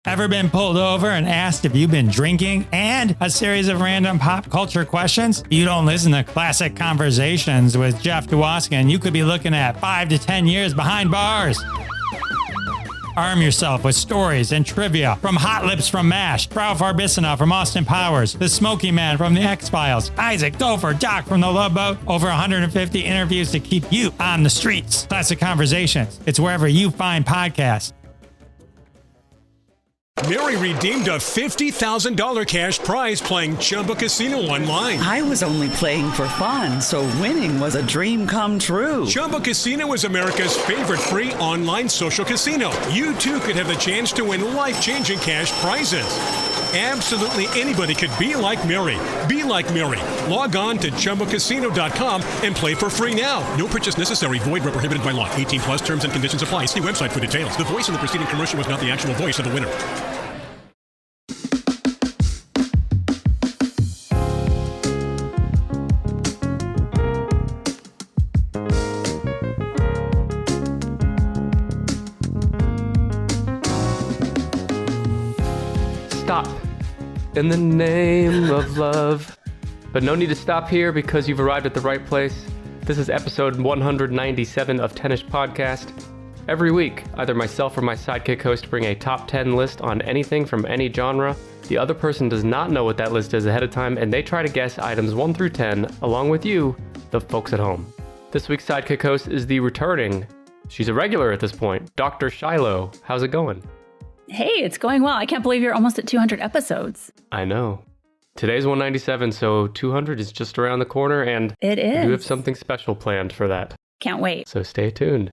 Ever been pulled over and asked if you've been drinking? And a series of random pop culture questions? You don't listen to Classic Conversations with Jeff Dwoskin. You could be looking at 5 to 10 years behind bars. Arm yourself with stories and trivia from Hot Lips from MASH, Frau Farbissina from Austin Powers, the Smoky Man from The X-Files, Isaac Gopher, Doc from The Love Boat, over 150 interviews to keep you on the streets. Classic Conversations. It's wherever you find podcasts. Mary redeemed a $50,000 cash prize playing Chumba Casino online. I was only playing for fun, so winning was a dream come true. Chumba Casino is America's favorite free online social casino. You too could have the chance to win life-changing cash prizes. Absolutely anybody could be like Mary. Be like Mary. Log on to ChumbaCasino.com and play for free now. No purchase necessary. Void where prohibited by law. 18 plus terms and conditions apply. See website for details. The voice in the preceding commercial was not the actual voice of the winner. Stop. In the name of love. But no need to stop here because you've arrived at the right place. This is episode 197 of Tennis Podcast. Every week, either myself or my sidekick host bring a top 10 list on anything from any genre. The other person does not know what that list is ahead of time, and they try to guess items 1 through 10, along with you, the folks at home. This week's sidekick host is the returning, she's a regular at this point, Dr. Shiloh. How's it going? Hey, it's going well. I can't believe you're almost at 200 episodes. I know. Today's 197, so 200 is just around the corner, and it is. We do have something special planned for that. Can't wait. So stay tuned.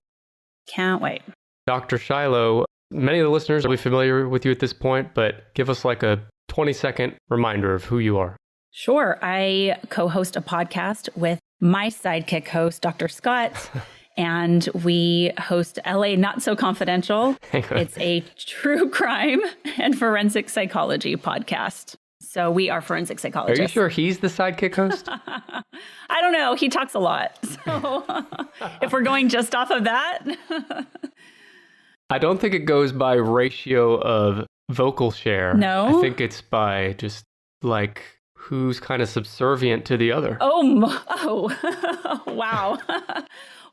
Can't wait. Dr. Shiloh, many of the listeners will be familiar with you at this point, but give us like a 20-second reminder of who you are. Sure. I co-host a podcast with my sidekick host, Dr. Scott. And we host LA Not So Confidential. It's a true crime and forensic psychology podcast. So we are forensic psychologists. Are you sure he's the sidekick host? I don't know. He talks a lot. So if we're going just off of that. I don't think it goes by ratio of vocal share. No. I think it's by just like who's kind of subservient to the other. Oh, wow.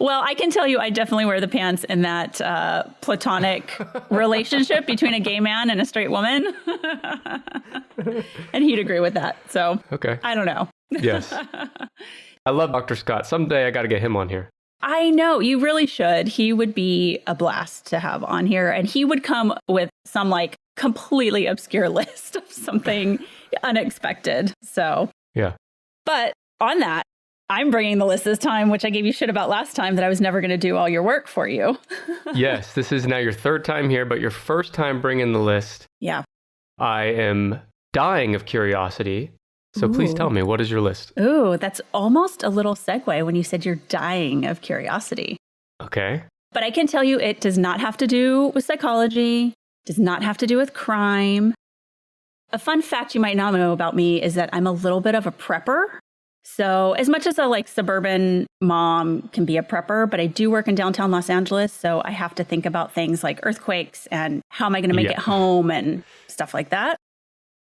Well, I can tell you I definitely wear the pants in that platonic relationship between a gay man and a straight woman. And he'd agree with that. So, okay. I don't know. Yes. I love Dr. Scott. Someday I got to get him on here. I know. You really should. He would be a blast to have on here. And he would come with some like completely obscure list of something unexpected. So, yeah. But on that, I'm bringing the list this time, which I gave you shit about last time that I was never going to do all your work for you. Yes, this is now your third time here, but your first time bringing the list. Yeah. I am dying of curiosity. So please tell me, what is your list? Ooh, that's almost a little segue when you said you're dying of curiosity. Okay. But I can tell you it does not have to do with psychology, does not have to do with crime. A fun fact you might not know about me is that I'm a little bit of a prepper. So as much as a like suburban mom can be a prepper, but I do work in downtown Los Angeles. So I have to think about things like earthquakes and how am I going to make it home and stuff like that.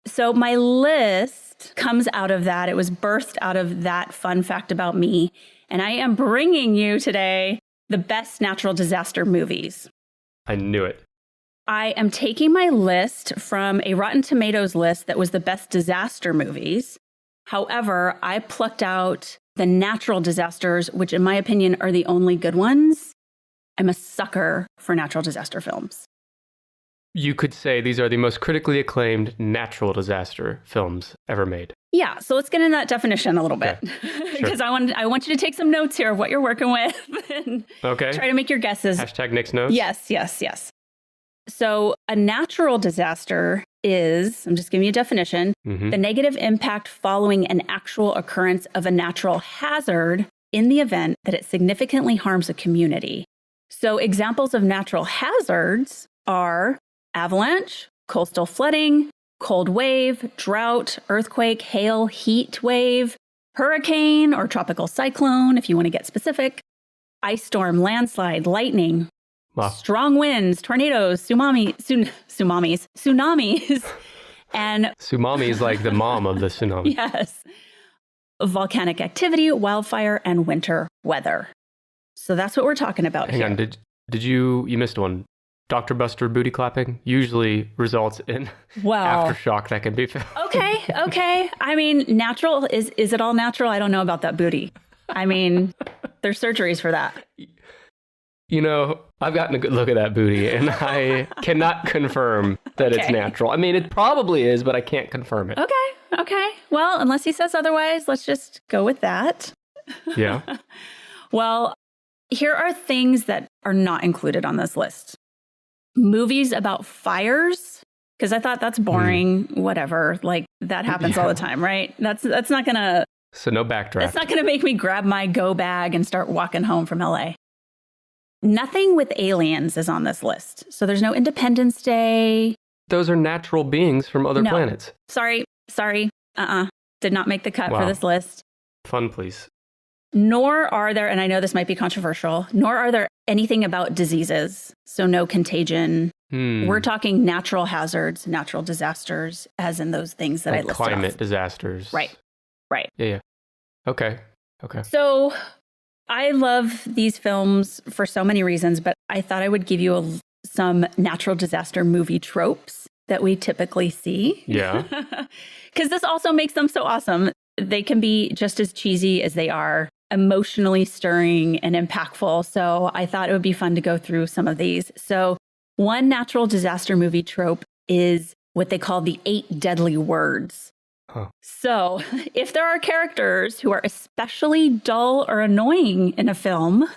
So my list comes out of that. It was birthed out of that fun fact about me. And I am bringing you today the best natural disaster movies. I knew it. I am taking my list from a Rotten Tomatoes list that was the best disaster movies. However, I plucked out the natural disasters, which in my opinion are the only good ones. I'm a sucker for natural disaster films. You could say these are the most critically acclaimed natural disaster films ever made. Yeah, so let's get into that definition a little bit. Because Sure. I want you to take some notes here of what you're working with and try to make your guesses. Hashtag Nick's notes. Yes. So a natural disaster is, I'm just giving you a definition, the negative impact following an actual occurrence of a natural hazard in the event that it significantly harms a community. So examples of natural hazards are avalanche, coastal flooding, cold wave, drought, earthquake, hail, heat wave, hurricane or tropical cyclone, if you want to get specific, ice storm, landslide, lightning. Wow. Strong winds, tornadoes, tsunamis, and Tsunami is like the mom of the tsunami. yes, volcanic activity, wildfire, and winter weather. So that's what we're talking about Hang here. on, did you missed one. Dr. Buster booty clapping usually results in aftershock that can be felt. Okay. I mean, natural, is it all natural? I don't know about that booty. I mean, there's surgeries for that. You know, I've gotten a good look at that booty, and I cannot confirm that it's natural. I mean, it probably is, but I can't confirm it. Okay. Well, unless he says otherwise, let's just go with that. Yeah. Well, here are things that are not included on this list. Movies about fires, because I thought that's boring, whatever. Like, that happens all the time, right? That's not going to... So no backdraft. That's not going to make me grab my go bag and start walking home from LA. Nothing with aliens is on this list. So there's no Independence Day. Those are natural beings from other planets. Sorry. Did not make the cut for this list. Fun, please. Nor are there, and I know this might be controversial, nor are there anything about diseases. So no contagion. We're talking natural hazards, natural disasters, as in those things that like I listed climate off. disasters. Right. Yeah. Okay. So I love these films for so many reasons, but I thought I would give you some natural disaster movie tropes that we typically see. Yeah. Because this also makes them so awesome. They can be just as cheesy as they are emotionally stirring and impactful. So I thought it would be fun to go through some of these. So one natural disaster movie trope is what they call the 8 deadly words. Huh. So if there are characters who are especially dull or annoying in a film,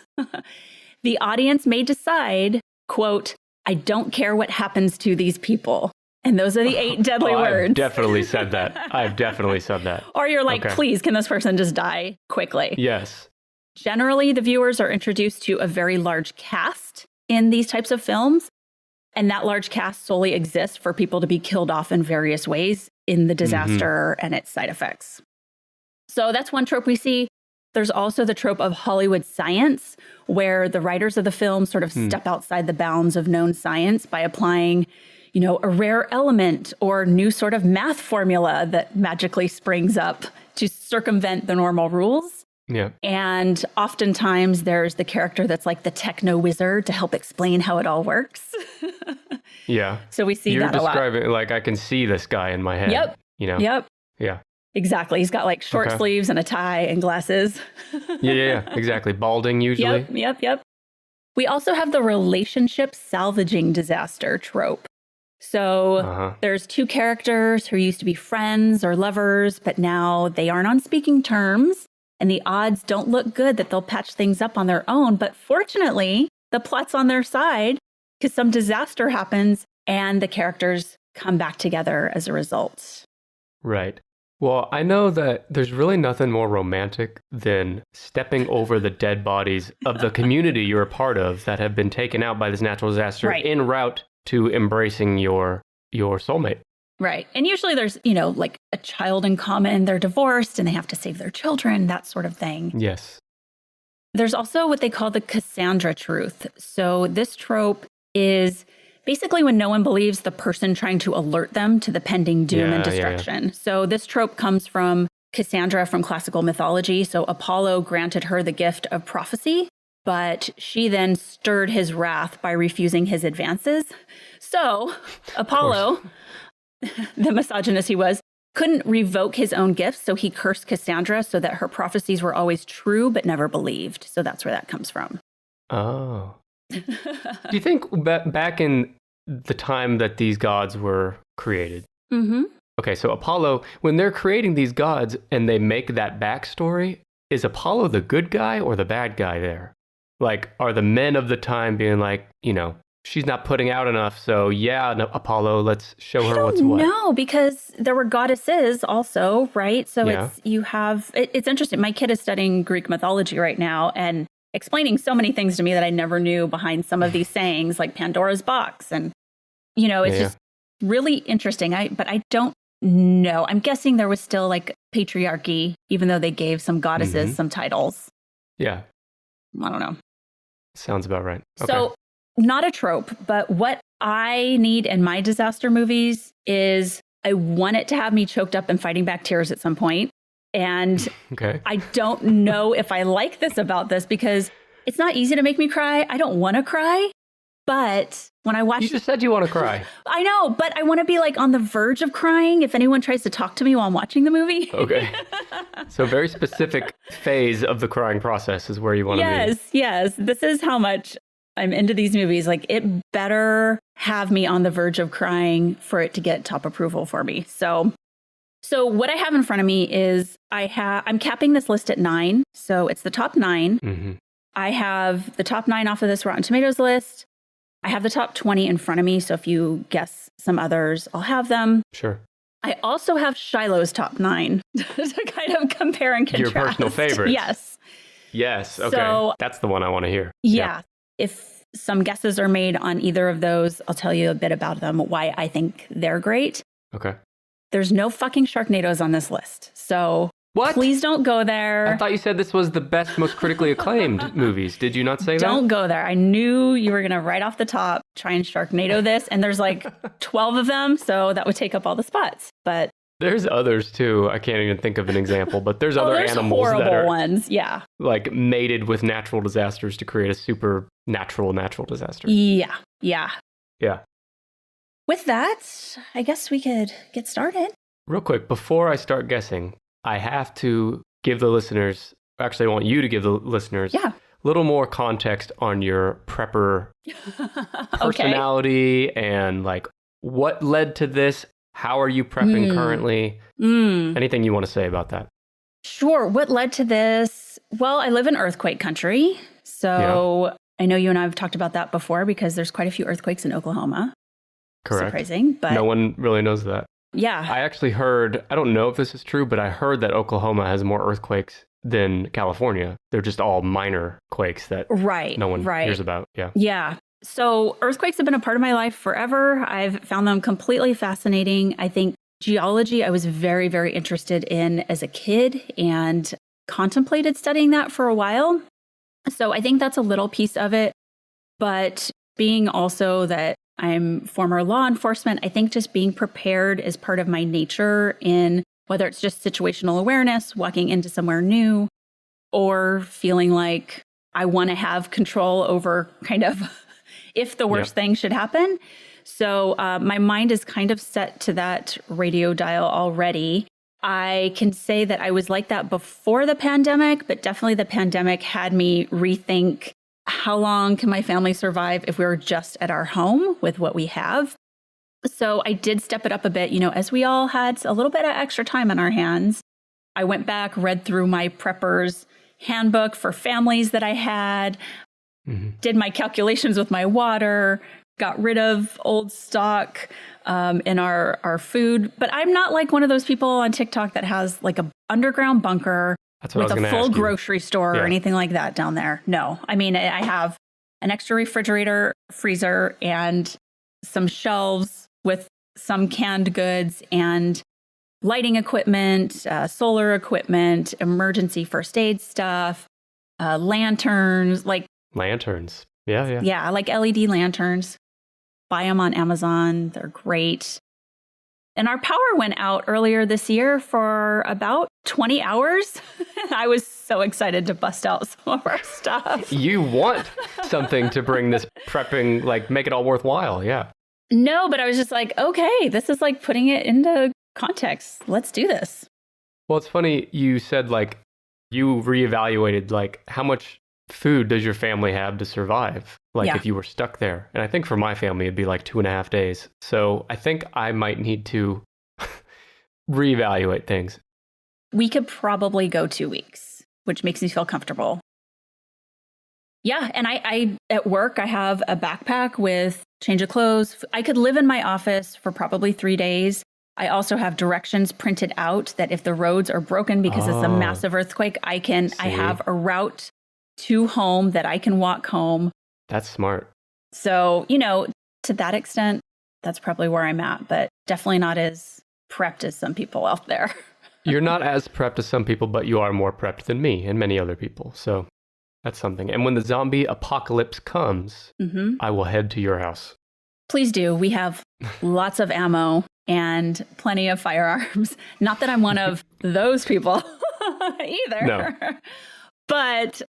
the audience may decide, quote, I don't care what happens to these people. And those are the 8 deadly words. I've definitely said that. Or you're like, please, can this person just die quickly? Yes. Generally, the viewers are introduced to a very large cast in these types of films. And that large cast solely exists for people to be killed off in various ways in the disaster and its side effects. So that's one trope we see. There's also the trope of Hollywood science, where the writers of the film sort of step outside the bounds of known science by applying, a rare element or new sort of math formula that magically springs up to circumvent the normal rules. Yeah. And oftentimes there's the character that's like the techno wizard to help explain how it all works. Yeah. So we see that a lot. You're describing it like I can see this guy in my head. Yep. Yep. Yeah. Exactly. He's got like short sleeves and a tie and glasses. Yeah. Exactly. Balding usually. Yep. We also have the relationship salvaging disaster trope. So there's 2 characters who used to be friends or lovers, but now they aren't on speaking terms. And the odds don't look good that they'll patch things up on their own. But fortunately, the plot's on their side because some disaster happens and the characters come back together as a result. Right. Well, I know that there's really nothing more romantic than stepping over the dead bodies of the community you're a part of that have been taken out by this natural disaster en route to embracing your soulmate. Right. And usually there's, like a child in common, they're divorced and they have to save their children, that sort of thing. Yes. There's also what they call the Cassandra truth. So this trope is basically when no one believes the person trying to alert them to the pending doom and destruction. Yeah. So this trope comes from Cassandra from classical mythology. So Apollo granted her the gift of prophecy, but she then stirred his wrath by refusing his advances. So Apollo, the misogynist he was, couldn't revoke his own gifts, so he cursed Cassandra so that her prophecies were always true but never believed. So that's where that comes from. Oh. Do you think back in the time that these gods were created? Okay, so Apollo, when they're creating these gods and they make that backstory, is Apollo the good guy or the bad guy there? Like, are the men of the time being like, she's not putting out enough, so no, Apollo, let's show her what's what. No, because there were goddesses also, right? So it's interesting. My kid is studying Greek mythology right now and explaining so many things to me that I never knew behind some of these sayings, like Pandora's box. And, it's just really interesting. But I don't know. I'm guessing there was still like patriarchy, even though they gave some goddesses some titles. Yeah. I don't know. Sounds about right. Okay. So not a trope, but what I need in my disaster movies is I want it to have me choked up and fighting back tears at some point. And Okay. I don't know if I like this about this because it's not easy to make me cry. I don't want to cry. But when I watch, You just said you want to cry. I know, but I want to be like on the verge of crying if anyone tries to talk to me while I'm watching the movie. Okay. So very specific phase of the crying process is where you want to be. Yes. This is how much I'm into these movies. Like, it better have me on the verge of crying for it to get top approval for me. So what I have in front of me is I'm capping this list at 9. So it's the top 9. Mm-hmm. I have the top 9 off of this Rotten Tomatoes list. I have the top 20 in front of me. So if you guess some others, I'll have them. Sure. I also have Shiloh's top 9 to kind of compare and contrast. Your personal favorites. Yes. Yes. Okay. So, that's the one I want to hear. Yeah. If some guesses are made on either of those, I'll tell you a bit about them, why I think they're great. Okay. There's no fucking Sharknadoes on this list. So What? please don't go there. I thought you said this was the best, most critically acclaimed movies. Did you not say that? Don't go there. I knew you were going to right off the top try and Sharknado this. And there's like 12 of them. So that would take up all the spots. But There's others too. I can't even think of an example, but there's other there's animals horrible that are ones. Yeah. like mated with natural disasters to create a super natural disaster. Yeah. Yeah. Yeah. With that, I guess we could get started. Real quick, before I start guessing, I have to give the listeners, actually I want you to give the listeners Yeah. a little more context on your prepper personality and like what led to this. How are you prepping currently? Anything you want to say about that? Sure. What led to this? Well, I live in earthquake country. So I know you and I have talked about that before because there's quite a few earthquakes in Oklahoma. Correct. Surprising, but No one really knows that. yeah. I actually heard, I don't know if this is true, but I heard that Oklahoma has more earthquakes than California. They're just all minor quakes that Right. no one right. hears about. Yeah. Yeah. So earthquakes have been a part of my life forever. I've found them completely fascinating. I think geology, I was very, very interested in as a kid and contemplated studying that for a while. So I think that's a little piece of it. But being also that I'm former law enforcement, I think just being prepared is part of my nature in whether it's just situational awareness, walking into somewhere new, or feeling like I want to have control over kind of if the worst thing should happen. So my mind is kind of set to that radio dial already. I can say that I was like that before the pandemic, but definitely the pandemic had me rethink how long can my family survive if we were just at our home with what we have. So I did step it up a bit, as we all had a little bit of extra time on our hands. I went back, read through my prepper's handbook for families that I had, did my calculations with my water, got rid of old stock in our food. But I'm not like one of those people on TikTok that has like a underground bunker with a full grocery store or anything like that down there. No, I mean, I have an extra refrigerator, freezer, and some shelves with some canned goods and lighting equipment, solar equipment, emergency first aid stuff, lanterns, Lanterns. Yeah. yeah, like LED lanterns. Buy them on Amazon. They're great. And our power went out earlier this year for about 20 hours. I was so excited to bust out some of our stuff. You want something to bring this prepping, like make it all worthwhile. Yeah. No, but I was just like, okay, this is like putting it into context. Let's do this. Well, it's funny you said like you reevaluated like how much food does your family have to survive? Like if you were stuck there. And I think for my family, it'd be like 2.5 days. So I think I might need to reevaluate things. We could probably go 2 weeks, which makes me feel comfortable. Yeah. And I at work, I have a backpack with change of clothes. I could live in my office for probably 3 days. I also have directions printed out that if the roads are broken because it's a massive earthquake, I have a route to home that I can walk home. That's smart. So, to that extent, that's probably where I'm at, but definitely not as prepped as some people out there. You're not as prepped as some people, but you are more prepped than me and many other people. So That's something. And when the zombie apocalypse comes, I will head to your house. Please do. We have lots of ammo and plenty of firearms. Not that I'm one of those people either. No. But,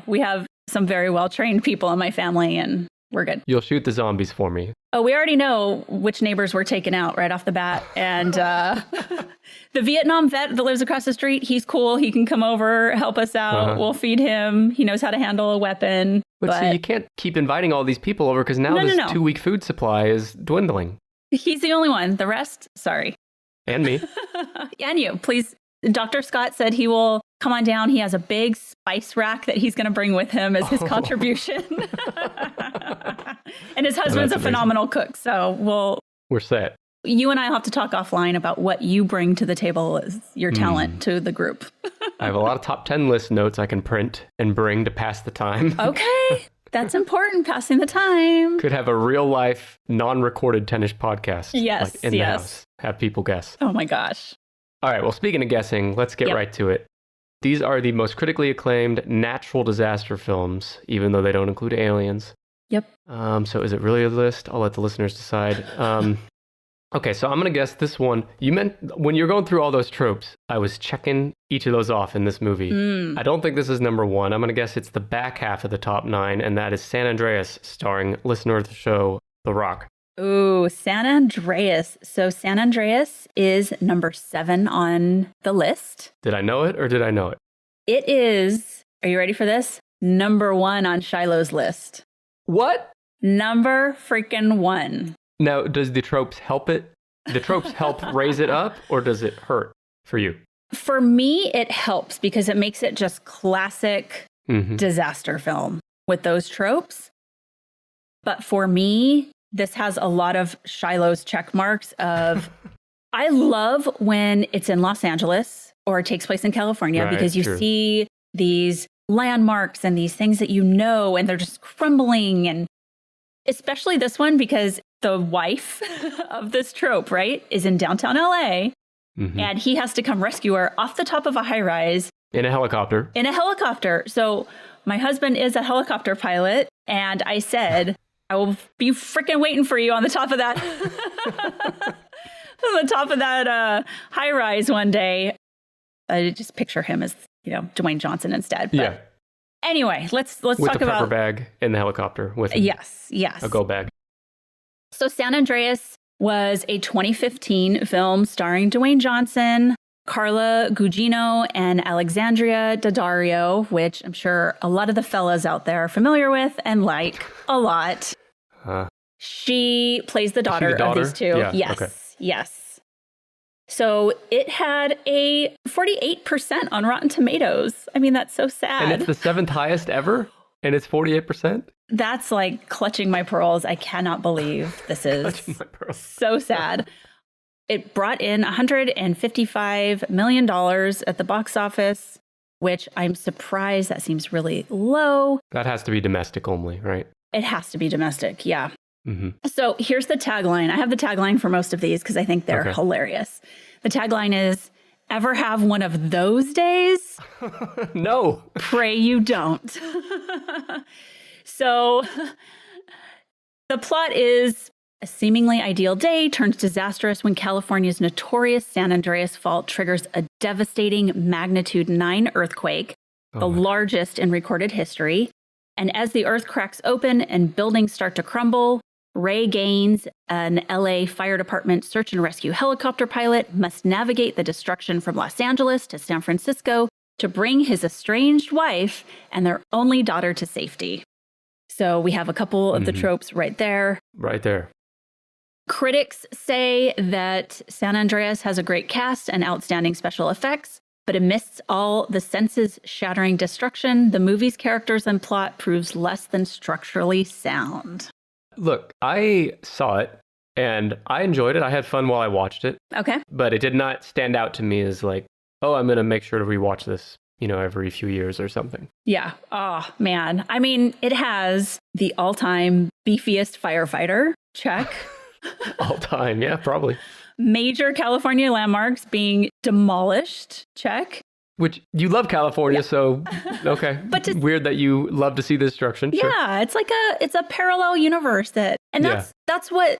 we have some very well-trained people in my family, and we're good. You'll shoot the zombies for me. Oh, we already know which neighbors we're taking out right off the bat. And the Vietnam vet that lives across the street, he's cool. He can come over, help us out. We'll feed him. He knows how to handle a weapon. But see, you can't keep inviting all these people over because now this 2-week food supply is dwindling. He's the only one. The rest, sorry. And me. And you. Please. Dr. Scott said he will come on down. He has a big spice rack that he's going to bring with him as his contribution. And his husband's a phenomenal cook. So we're set. You and I will have to talk offline about what you bring to the table as your talent to the group. I have a lot of top 10 list notes I can print and bring to pass the time. Okay. That's important, passing the time. Could have a real life, non-recorded Tennis podcast. Yes, like in the house. Have people guess. Oh my gosh. All right, well, speaking of guessing, let's get right to it. These are the most critically acclaimed natural disaster films, even though they don't include aliens. Yep. So is it really a list? I'll let the listeners decide. Okay, so I'm going to guess this one. You meant when you're going through all those tropes, I was checking each of those off in this movie. I don't think this is number one. I'm going to guess it's the back half of the top 9, and that is San Andreas, starring listener of the show, The Rock. Ooh, San Andreas. So San Andreas is number 7 on the list. Did I know it or did I know it? It is, are you ready for this? Number 1 on Shiloh's list. What? Number freaking 1. Now, does the tropes help it? The tropes help raise it up, or does it hurt for you? For me, it helps because it makes it just classic disaster film with those tropes. But for me, this has a lot of Shiloh's check marks of, I love when it's in Los Angeles or it takes place in California because you see these landmarks and these things that and they're just crumbling. And especially this one because the wife of this trope, right, is in downtown LA and he has to come rescue her off the top of a high rise. In a helicopter. So my husband is a helicopter pilot. And I said, I will be freaking waiting for you on the top of that, high rise one day. I just picture him as, Dwayne Johnson instead. But yeah. Anyway, let's talk about... With the pepper bag in the helicopter with him. Yes. A go bag. So San Andreas was a 2015 film starring Dwayne Johnson, Carla Gugino, and Alexandria Daddario, which I'm sure a lot of the fellas out there are familiar with and like a lot. She plays the daughter of these two. Yeah, yes. Okay. Yes. So it had a 48% on Rotten Tomatoes. I mean, that's so sad. And it's the 7th highest ever? And it's 48%? That's like clutching my pearls. I cannot believe this is so sad. It brought in $155 million at the box office, which I'm surprised that seems really low. That has to be domestic only, right? It has to be domestic, yeah. So here's the tagline. I have the tagline for most of these because I think they're hilarious. The tagline is, ever have one of those days? No. Pray you don't. So the plot is a seemingly ideal day turns disastrous when California's notorious San Andreas Fault triggers a devastating magnitude 9 earthquake, the largest in recorded history. And as the earth cracks open and buildings start to crumble, Ray Gaines, an LA Fire Department search and rescue helicopter pilot, must navigate the destruction from Los Angeles to San Francisco to bring his estranged wife and their only daughter to safety. So we have a couple of the tropes right there. Right there. Critics say that San Andreas has a great cast and outstanding special effects, but amidst all the senses-shattering destruction, the movie's characters and plot proves less than structurally sound. Look, I saw it and I enjoyed it. I had fun while I watched it. Okay. But it did not stand out to me as like, oh, I'm going to make sure to rewatch this, every few years or something. Yeah. Oh, man. I mean, it has the all-time beefiest firefighter. Check. All time. Yeah, probably. Major California landmarks being demolished. Check. Which you love California, so okay. But weird that you love to see this destruction. Sure. Yeah, it's a parallel universe that's what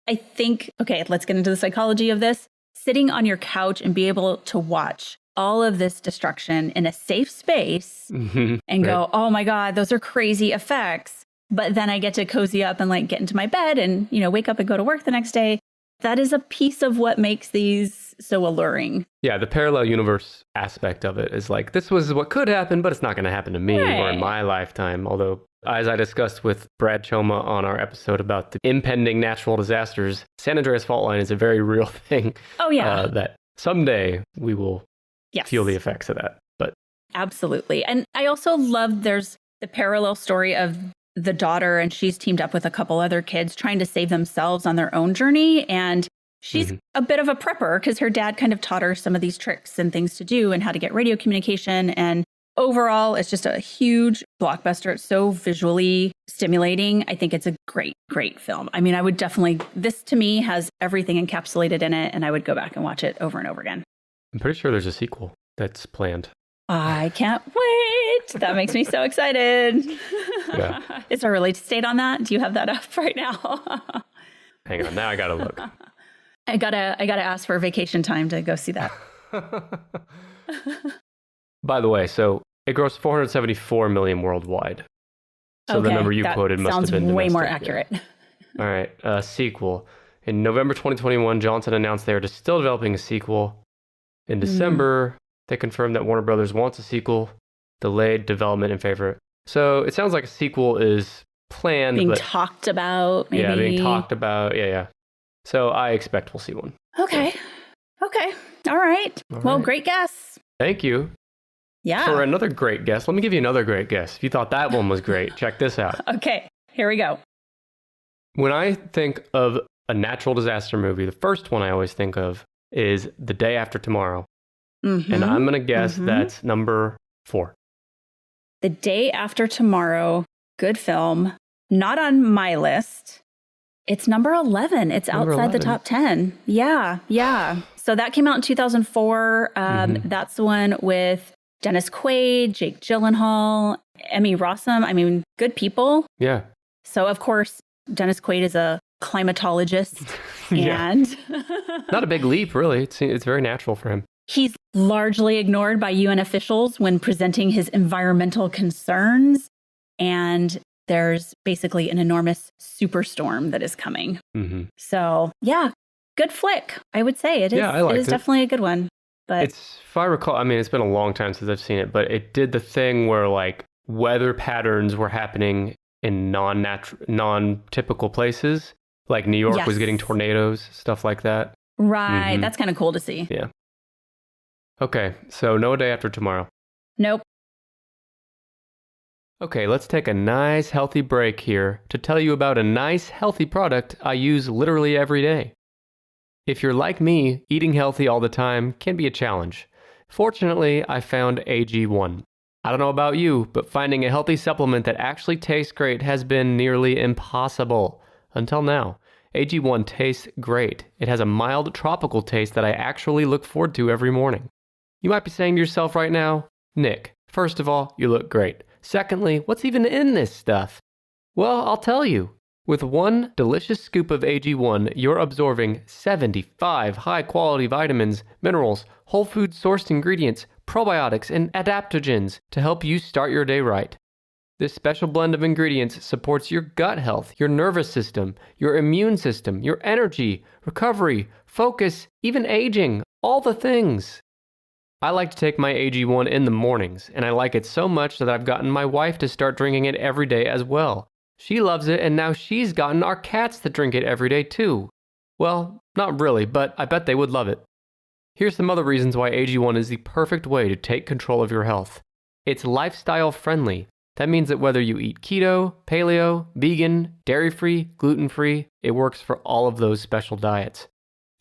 I think. Okay, let's get into the psychology of this. Sitting on your couch and be able to watch all of this destruction in a safe space and go, oh my God, those are crazy effects. But then I get to cozy up and like get into my bed and, wake up and go to work the next day. That is a piece of what makes these so alluring. Yeah, the parallel universe aspect of it is like, this was what could happen, but it's not going to happen to me or in my lifetime. Although, as I discussed with Brad Choma on our episode about the impending natural disasters, San Andreas fault line is a very real thing. Oh, yeah. That someday we will feel the effects of that. But absolutely. And I also love there's the parallel story of the daughter, and she's teamed up with a couple other kids trying to save themselves on their own journey. And she's a bit of a prepper because her dad kind of taught her some of these tricks and things to do and how to get radio communication. And overall, it's just a huge blockbuster. It's so visually stimulating. I think it's a great, great film. I mean, I would definitely, this to me has everything encapsulated in it, and I would go back and watch it over and over again. I'm pretty sure there's a sequel that's planned. I can't wait. That makes me so excited. Yeah. Is our release date on that? Do you have that up right now? Hang on, now I gotta look. I gotta ask for vacation time to go see that. By the way, so it grossed 474 million worldwide. So the number you quoted must have been sounds way domestic. more accurate. All right, sequel. In November 2021, Johnson announced they are still developing a sequel. In December, they confirmed that Warner Brothers wants a sequel, delayed development in favor. So it sounds like a sequel is planned. Being talked about, maybe. Yeah, being talked about. Yeah. So I expect we'll see one. Okay. All right. Well, great guess. Thank you. Yeah. For another great guess, let me give you another great guess. If you thought that one was great, check this out. Okay, here we go. When I think of a natural disaster movie, the first one I always think of is The Day After Tomorrow. And I'm going to guess that's number 4. The Day After Tomorrow, good film. Not on my list. It's number 11. It's Number outside 11. the top 10. Yeah. So that came out in 2004. That's the one with Dennis Quaid, Jake Gyllenhaal, Emmy Rossum. I mean, good people. Yeah. So, of course, Dennis Quaid is a climatologist. And not a big leap, really. It's very natural for him. He's largely ignored by UN officials when presenting his environmental concerns. And there's basically an enormous superstorm that is coming. So, yeah, good flick, I would say. It is, it is definitely a good one. But if I recall, I mean, it's been a long time since I've seen it, but it did the thing where like weather patterns were happening in non-typical places. Like New York was getting tornadoes, stuff like that. Right. That's kind of cool to see. Yeah. Okay, so no Day After Tomorrow. Nope. Okay, let's take a nice healthy break here to tell you about a nice healthy product I use literally every day. If you're like me, eating healthy all the time can be a challenge. Fortunately, I found AG1. I don't know about you, but finding a healthy supplement that actually tastes great has been nearly impossible. Until now. AG1 tastes great. It has a mild tropical taste that I actually look forward to every morning. You might be saying to yourself right now, Nick, first of all, you look great. Secondly, what's even in this stuff? Well, I'll tell you. With one delicious scoop of AG1, you're absorbing 75 high-quality vitamins, minerals, whole food sourced ingredients, probiotics, and adaptogens to help you start your day right. This special blend of ingredients supports your gut health, your nervous system, your immune system, your energy, recovery, focus, even aging, all the things. I like to take my AG1 in the mornings, and I like it so much that I've gotten my wife to start drinking it every day as well. She loves it, and now she's gotten our cats to drink it every day too. Well, not really, but I bet they would love it. Here's some other reasons why AG1 is the perfect way to take control of your health. It's lifestyle friendly. That means that whether you eat keto, paleo, vegan, dairy-free, gluten-free, it works for all of those special diets.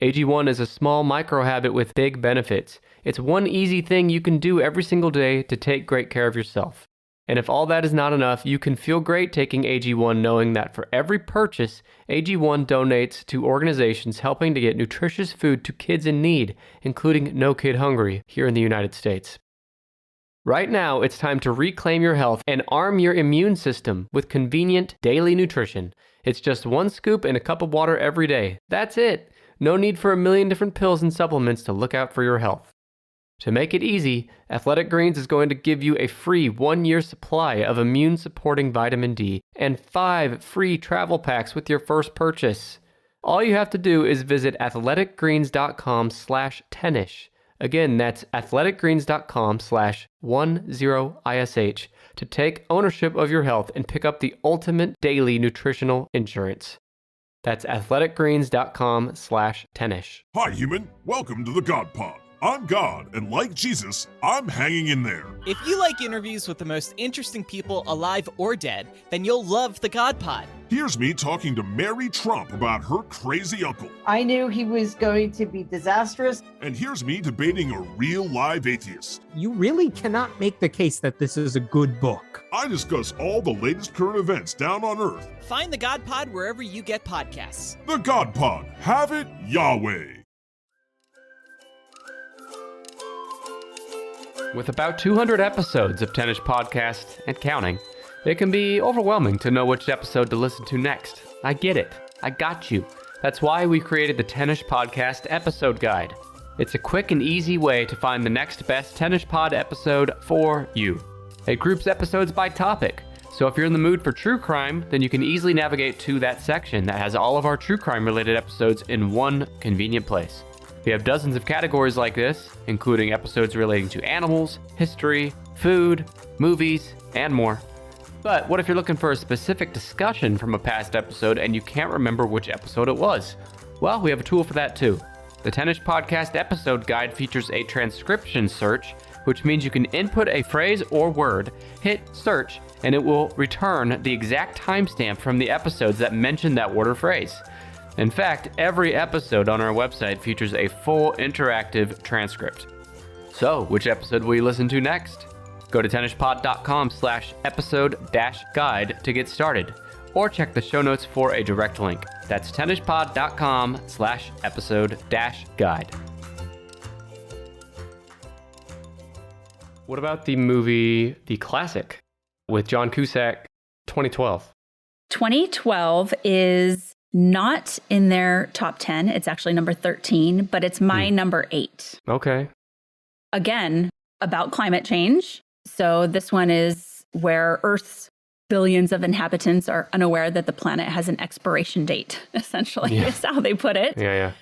AG1 is a small micro-habit with big benefits. It's one easy thing you can do every single day to take great care of yourself. And if all that is not enough, you can feel great taking AG1 knowing that for every purchase, AG1 donates to organizations helping to get nutritious food to kids in need, including No Kid Hungry here in the United States. Right now, it's time to reclaim your health and arm your immune system with convenient daily nutrition. It's just 1 scoop in a cup of water every day. That's it. No need for a million different pills and supplements to look out for your health. To make it easy, Athletic Greens is going to give you a free 1-year supply of immune-supporting vitamin D and 5 free travel packs with your first purchase. All you have to do is visit athleticgreens.com/tennish. Again, that's athleticgreens.com/10ish to take ownership of your health and pick up the ultimate daily nutritional insurance. That's athleticgreens.com/tennish. Hi, human. Welcome to the God Pod. I'm God, and like Jesus, I'm hanging in there. If you like interviews with the most interesting people alive or dead, then you'll love the God Pod. Here's me talking to Mary Trump about her crazy uncle. I knew he was going to be disastrous. And here's me debating a real live atheist. You really cannot make the case that this is a good book. I discuss all the latest current events down on Earth. Find the God Pod wherever you get podcasts. The God Pod. Have it, Yahweh. With about 200 episodes of Tennis Podcast and counting, it can be overwhelming to know which episode to listen to next. I get it. I got you. That's why we created the Tennis Podcast Episode Guide. It's a quick and easy way to find the next best Tennis Pod episode for you. It groups episodes by topic, so if you're in the mood for true crime, then you can easily navigate to that section that has all of our true crime related episodes in one convenient place. We have dozens of categories like this, including episodes relating to animals, history, food, movies, and more. But what if you're looking for a specific discussion from a past episode and you can't remember which episode it was? Well, we have a tool for that too. The Tennis Podcast Episode Guide features a transcription search, which means you can input a phrase or word, hit search, and it will return the exact timestamp from the episodes that mention that word or phrase. In fact, every episode on our website features a full interactive transcript. So, which episode will you listen to next? Go to tennispod.com/episode-guide to get started, or check the show notes for a direct link. That's tennispod.com/episode-guide. What about the movie The Classic with John Cusack, 2012? 2012 is not in their top 10. It's actually number 13, but it's my number 8. Okay. Again, about climate change. So this one is where Earth's billions of inhabitants are unaware that the planet has an expiration date, essentially, is how they put it. Yeah.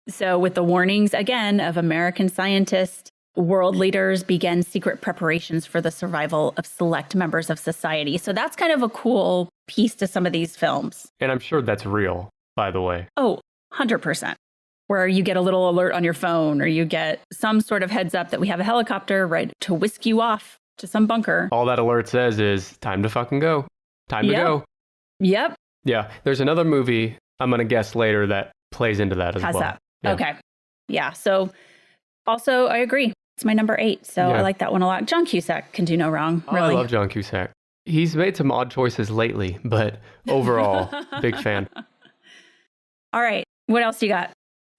So with the warnings, again, of American scientists, world leaders began secret preparations for the survival of select members of society. So that's kind of a cool piece to some of these films. And I'm sure that's real, by the way. Oh, 100%. Where you get a little alert on your phone, or you get some sort of heads up that we have a helicopter ready to whisk you off to some bunker. All that alert says is time to fucking go. Time to go. Yep. Yeah. There's another movie I'm going to guess later that plays into that as Has well. that. Yeah. Okay. Yeah. So also, I agree. It's my number 8. So I like that one a lot. John Cusack can do no wrong, really. I love John Cusack. He's made some odd choices lately, but overall, big fan. All right. What else do you got?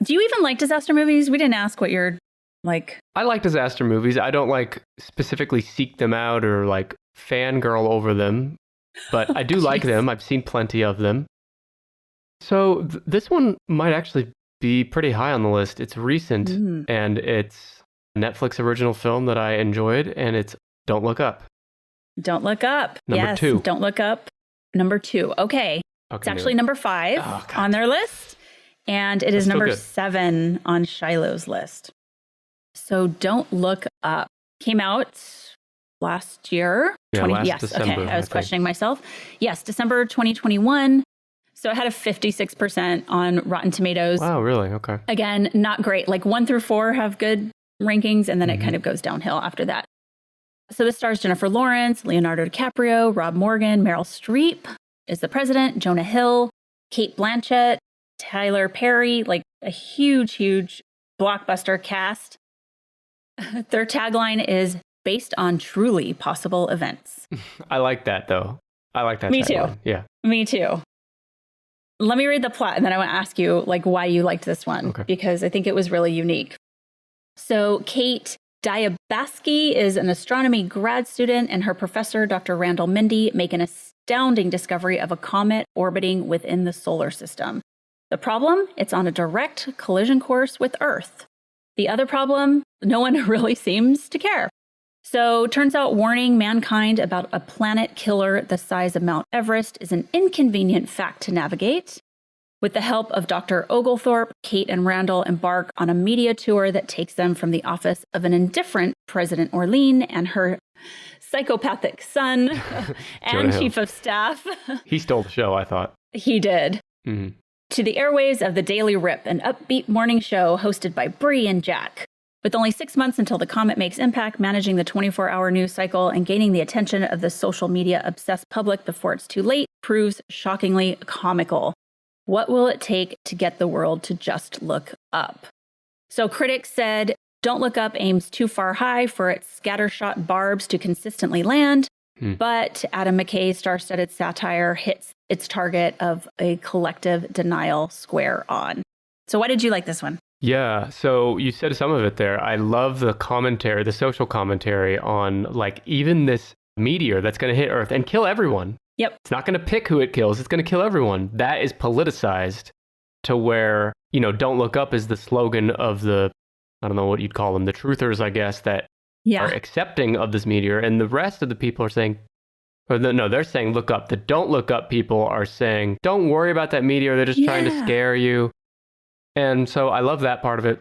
Do you even like disaster movies? We didn't ask what you're like. I like disaster movies. I don't like specifically seek them out or like fangirl over them, but I do like them. I've seen plenty of them. So this one might actually be pretty high on the list. It's recent and it's a Netflix original film that I enjoyed, and it's Don't Look Up. Don't Look Up. Number 2. Don't Look Up. Number 2. Okay. It's actually number 5 on their list. And it is number 7 on Shiloh's list. So Don't Look Up came out last year. Yeah, last December. Okay. I was questioning myself. Yes, December 2021. So it had a 56% on Rotten Tomatoes. Wow, really? Okay. Again, not great. Like 1 through 4 have good rankings, and then it kind of goes downhill after that. So this stars Jennifer Lawrence, Leonardo DiCaprio, Rob Morgan, Meryl Streep is the president, Jonah Hill, Kate Blanchett, Tyler Perry, like a huge blockbuster cast. Their tagline is based on truly possible events. I like that, though. I like that. Me too. tagline. Yeah. Me too. Let me read the plot, and then I want to ask you like why you liked this one, because I think it was really unique. So Kate Diabaski is an astronomy grad student, and her professor, Dr. Randall Mindy, make an astounding discovery of a comet orbiting within the solar system. The problem? It's on a direct collision course with Earth. The other problem? No one really seems to care. So turns out warning mankind about a planet killer the size of Mount Everest is an inconvenient fact to navigate. With the help of Dr. Oglethorpe, Kate and Randall embark on a media tour that takes them from the office of an indifferent President Orlean and her psychopathic son and chief of staff. He stole the show, I thought. He did. Mm-hmm. To the airways of the Daily Rip, an upbeat morning show hosted by Bree and Jack. With only 6 months until the comet makes impact, managing the 24-hour news cycle and gaining the attention of the social media-obsessed public before it's too late proves shockingly comical. What will it take to get the world to just look up? So critics said, Don't Look Up aims too far high for its scattershot barbs to consistently land, but Adam McKay's star-studded satire hits its target of a collective denial square on. So why did you like this one? Yeah, so you said some of it there. I love the commentary, the social commentary on like even this meteor that's going to hit Earth and kill everyone. Yep. It's not going to pick who it kills. It's going to kill everyone. That is politicized to where, you know, Don't Look Up is the slogan of the, I don't know what you'd call them, the truthers, I guess, that are accepting of this meteor. And the rest of the people are saying, they're saying look up. The Don't Look Up people are saying, don't worry about that meteor. They're just trying to scare you. And so I love that part of it.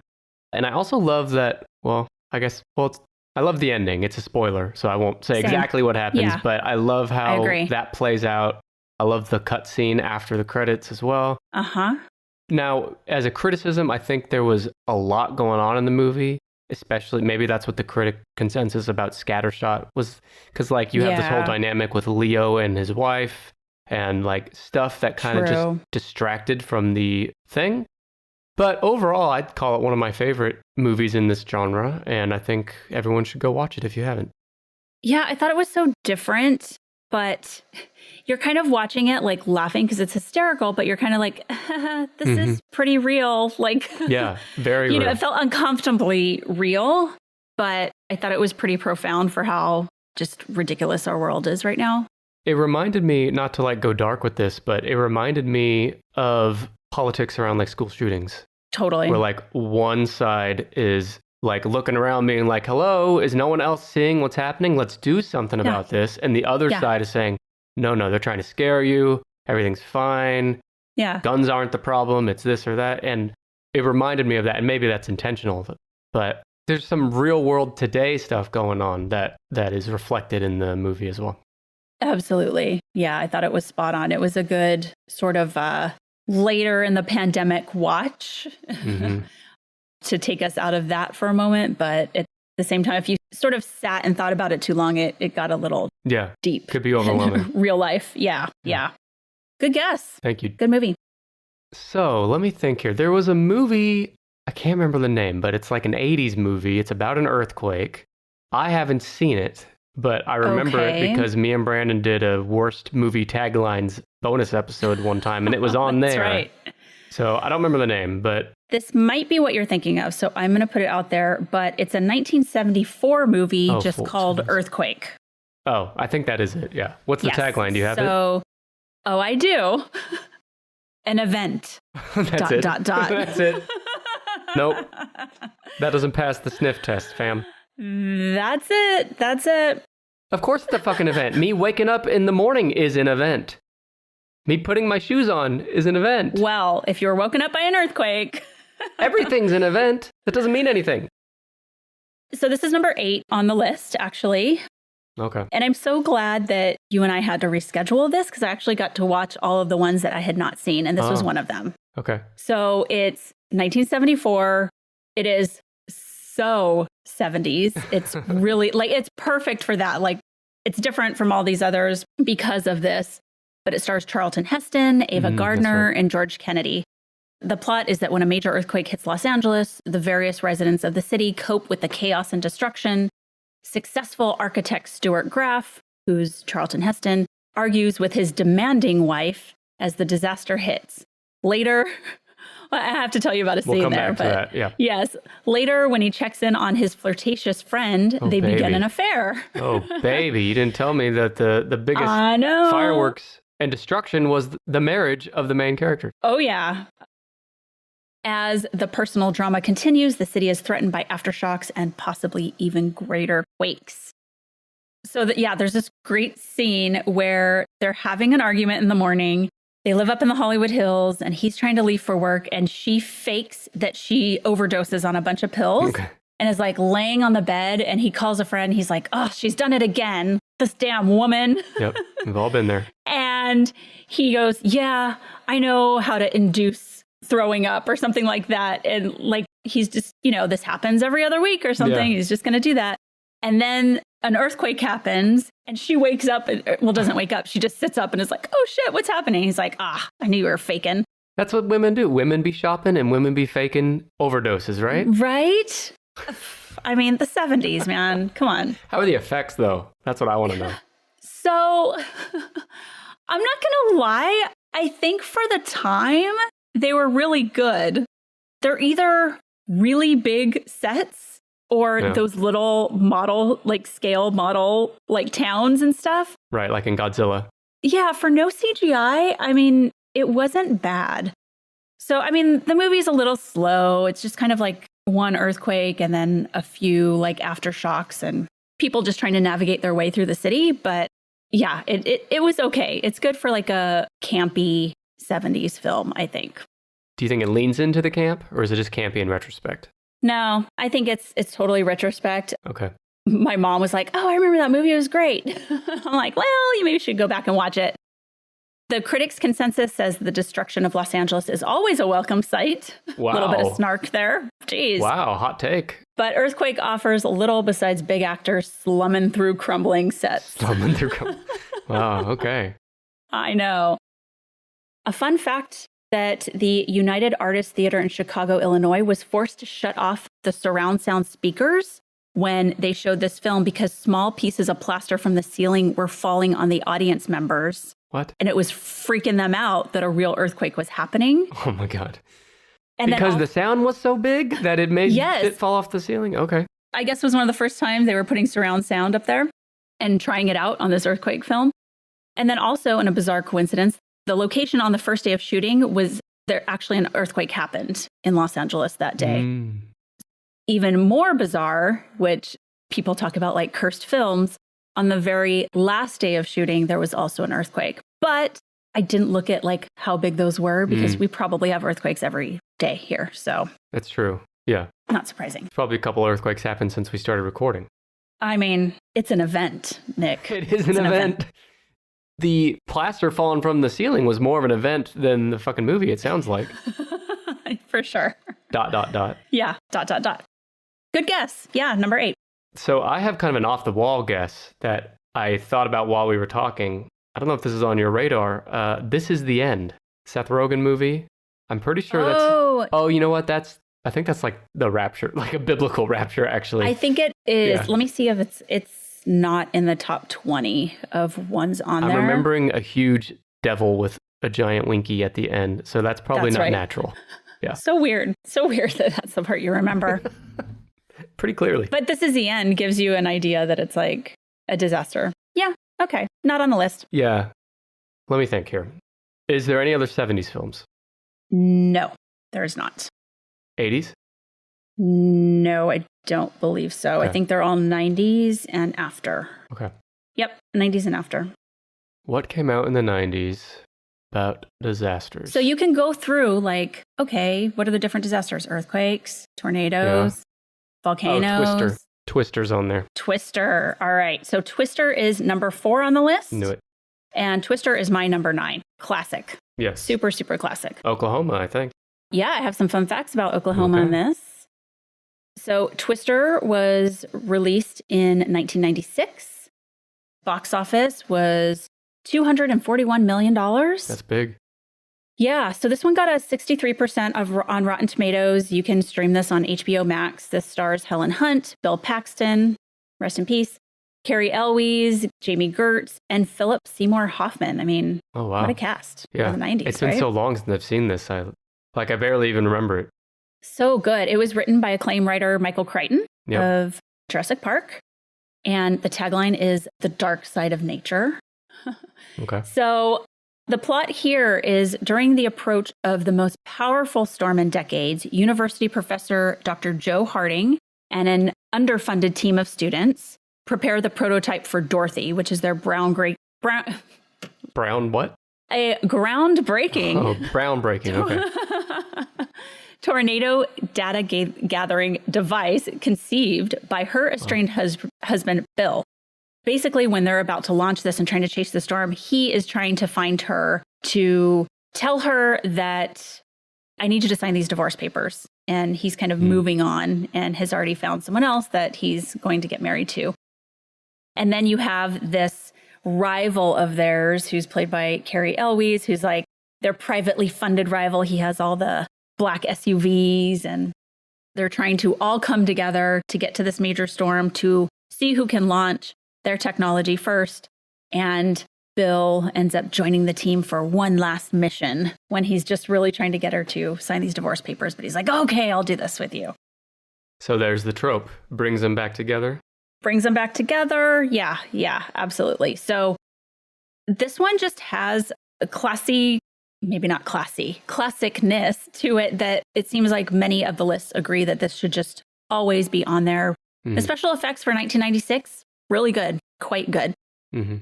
And I also love that, I love the ending. It's a spoiler, so I won't say exactly what happens, but I love how that plays out. I love the cutscene after the credits as well. Uh-huh. Now, as a criticism, I think there was a lot going on in the movie, especially maybe that's what the critic consensus about Scattershot was, because like you have this whole dynamic with Leo and his wife and like stuff that kind of just distracted from the thing. But overall, I'd call it one of my favorite movies in this genre, and I think everyone should go watch it if you haven't. Yeah, I thought it was so different, but you're kind of watching it like laughing because it's hysterical, but you're kind of like, this is pretty real. Like, yeah, very real. You know, it felt uncomfortably real, but I thought it was pretty profound for how just ridiculous our world is right now. It reminded me, not to like go dark with this, but it reminded me of politics around like school shootings. Totally. Where like one side is like looking around being like, hello, is no one else seeing what's happening? Let's do something about this. And the other side is saying, no, they're trying to scare you. Everything's fine. Yeah. Guns aren't the problem. It's this or that. And it reminded me of that. And maybe that's intentional, but there's some real world today stuff going on that is reflected in the movie as well. Absolutely. Yeah, I thought it was spot on. It was a good sort of later in the pandemic watch to take us out of that for a moment. But at the same time, if you sort of sat and thought about it too long, it got a little deep. Could be overwhelming. Real life. Yeah. Good guess. Thank you. Good movie. So let me think here. There was a movie, I can't remember the name, but it's like an 80s movie. It's about an earthquake. I haven't seen it, but I remember it because me and Brandon did a worst movie taglines bonus episode one time, and it was on there. That's right. So I don't remember the name, but this might be what you're thinking of. So I'm going to put it out there, but it's a 1974 movie called Earthquake. Oh, I think that is it. Yeah. What's the tagline? Do you have it? Oh, I do. An event. That's it. That's it. Nope. That doesn't pass the sniff test, fam. That's it. Of course it's a fucking event. Me waking up in the morning is an event. Me putting my shoes on is an event. Well, if you're woken up by an earthquake. Everything's an event. That doesn't mean anything. So this is number 8 on the list, actually. Okay. And I'm so glad that you and I had to reschedule this because I actually got to watch all of the ones that I had not seen. And this was one of them. Okay. So it's 1974. It is so 70s. It's really like, it's perfect for that. Like, it's different from all these others because of this. But it stars Charlton Heston, Ava Gardner, and George Kennedy. The plot is that when a major earthquake hits Los Angeles, the various residents of the city cope with the chaos and destruction Successful architect Stuart Graff, who's Charlton Heston, argues with his demanding wife as the disaster hits. Later, I have to tell you about a scene there. Back to that, yeah. Yes. Later, when he checks in on his flirtatious friend, they begin an affair. Oh, baby. You didn't tell me that the biggest fireworks and destruction was the marriage of the main character. Oh, yeah. As the personal drama continues, the city is threatened by aftershocks and possibly even greater quakes. So, there's this great scene where they're having an argument in the morning. They live up in the Hollywood Hills, and he's trying to leave for work, and she fakes that she overdoses on a bunch of pills and is like laying on the bed, and he calls a friend. He's like, oh, she's done it again. This damn woman. Yep, we've all been there. And he goes, yeah, I know how to induce throwing up or something like that. And like, he's just, this happens every other week or something. Yeah. He's just going to do that. And then an earthquake happens and she wakes up, doesn't wake up. She just sits up and is like, oh shit, what's happening? He's like, I knew you were faking. That's what women do. Women be shopping and women be faking overdoses, right? Right? I mean, the 70s, man. Come on. How are the effects, though? That's what I want to know. So, I'm not going to lie. I think for the time, they were really good. They're either really big sets or those little scale model, towns and stuff. Right, like in Godzilla. Yeah, for no CGI, I mean, it wasn't bad. So, I mean, the movie's a little slow. It's just kind of like one earthquake and then a few aftershocks and people just trying to navigate their way through the city. But yeah, it was okay. It's good for a campy 70s film, I think. Do you think it leans into the camp or is it just campy in retrospect? No, I think it's totally retrospect. Okay. My mom was like, oh, I remember that movie. It was great. I'm like, well, you maybe should go back and watch it. The critics' consensus says the destruction of Los Angeles is always a welcome sight. Wow. A little bit of snark there. Jeez. Wow, hot take. But Earthquake offers a little besides big actors slumming through crumbling sets. Wow, okay. I know. A fun fact that the United Artists Theater in Chicago, Illinois was forced to shut off the surround sound speakers when they showed this film because small pieces of plaster from the ceiling were falling on the audience members. What? And it was freaking them out that a real earthquake was happening. Oh my God. And because the sound was so big that it made it fall off the ceiling? Okay. I guess it was one of the first times they were putting surround sound up there and trying it out on this earthquake film. And then also, in a bizarre coincidence, the location on the first day of shooting was there actually an earthquake happened in Los Angeles that day. Even more bizarre, which people talk about like cursed films, on the very last day of shooting, there was also an earthquake. But I didn't look at how big those were because we probably have earthquakes every day here. So that's true. Yeah. Not surprising. Probably a couple earthquakes happened since we started recording. I mean, it's an event, Nick. It is an event. The plaster falling from the ceiling was more of an event than the fucking movie, it sounds like. For sure. ... Yeah, ... Good guess. Yeah, number 8. So I have kind of an off-the-wall guess that I thought about while we were talking. I don't know if this is on your radar. This Is the End. Seth Rogen movie. I'm pretty sure that's... Oh, you know what? I think that's like the rapture, like a biblical rapture, actually. I think it is. Yeah. Let me see if it's not in the top 20 of ones on there. I'm remembering a huge devil with a giant winky at the end. So that's probably not natural. Yeah. So weird. So weird that that's the part you remember. Pretty clearly. But This Is the End gives you an idea that it's like a disaster. Yeah. Okay. Not on the list. Yeah. Let me think here. Is there any other 70s films? No, there's not. 80s? No, I don't believe so. Okay. I think they're all 90s and after. Okay. Yep. 90s and after. What came out in the 90s about disasters? So you can go through okay, what are the different disasters? Earthquakes, tornadoes, volcanoes. Oh, Twister. Twister's on there. Twister. All right. So Twister is number 4 on the list. Knew it. And Twister is my number 9. Classic. Yes. Super, super classic. Oklahoma, I think. Yeah, I have some fun facts about Oklahoma in this. So Twister was released in 1996. Box office was $241 million. That's big. Yeah, so this one got a 63% on Rotten Tomatoes. You can stream this on HBO Max. This stars Helen Hunt, Bill Paxton, rest in peace. Carrie Elwes, Jamie Gertz, and Philip Seymour Hoffman. I mean, oh, wow. What a cast Yeah. for the 90s, It's been so long since I've seen this. I barely even remember it. So good. It was written by acclaimed writer Michael Crichton of Jurassic Park. And the tagline is The Dark Side of Nature. Okay. So the plot here is during the approach of the most powerful storm in decades, university professor Dr. Joe Harding and an underfunded team of students prepare the prototype for Dorothy, which is their Brown what? A groundbreaking. Oh, groundbreaking. Okay. Tornado data gathering device conceived by her estranged husband, Bill. Basically, when they're about to launch this and trying to chase the storm, he is trying to find her to tell her that I need you to sign these divorce papers. And he's kind of moving on and has already found someone else that he's going to get married to. And then you have this rival of theirs who's played by Carrie Elwes, who's like their privately funded rival. He has all the black SUVs and they're trying to all come together to get to this major storm to see who can launch their technology first. And Bill ends up joining the team for one last mission when he's just really trying to get her to sign these divorce papers. But he's like, okay, I'll do this with you. So there's the trope. Brings them back together. Brings them back together. Yeah, absolutely. So this one just has a classy, maybe not classy, classicness to it that it seems like many of the lists agree that this should just always be on there. Mm-hmm. The special effects for 1996, really good, quite good. Mm-hmm.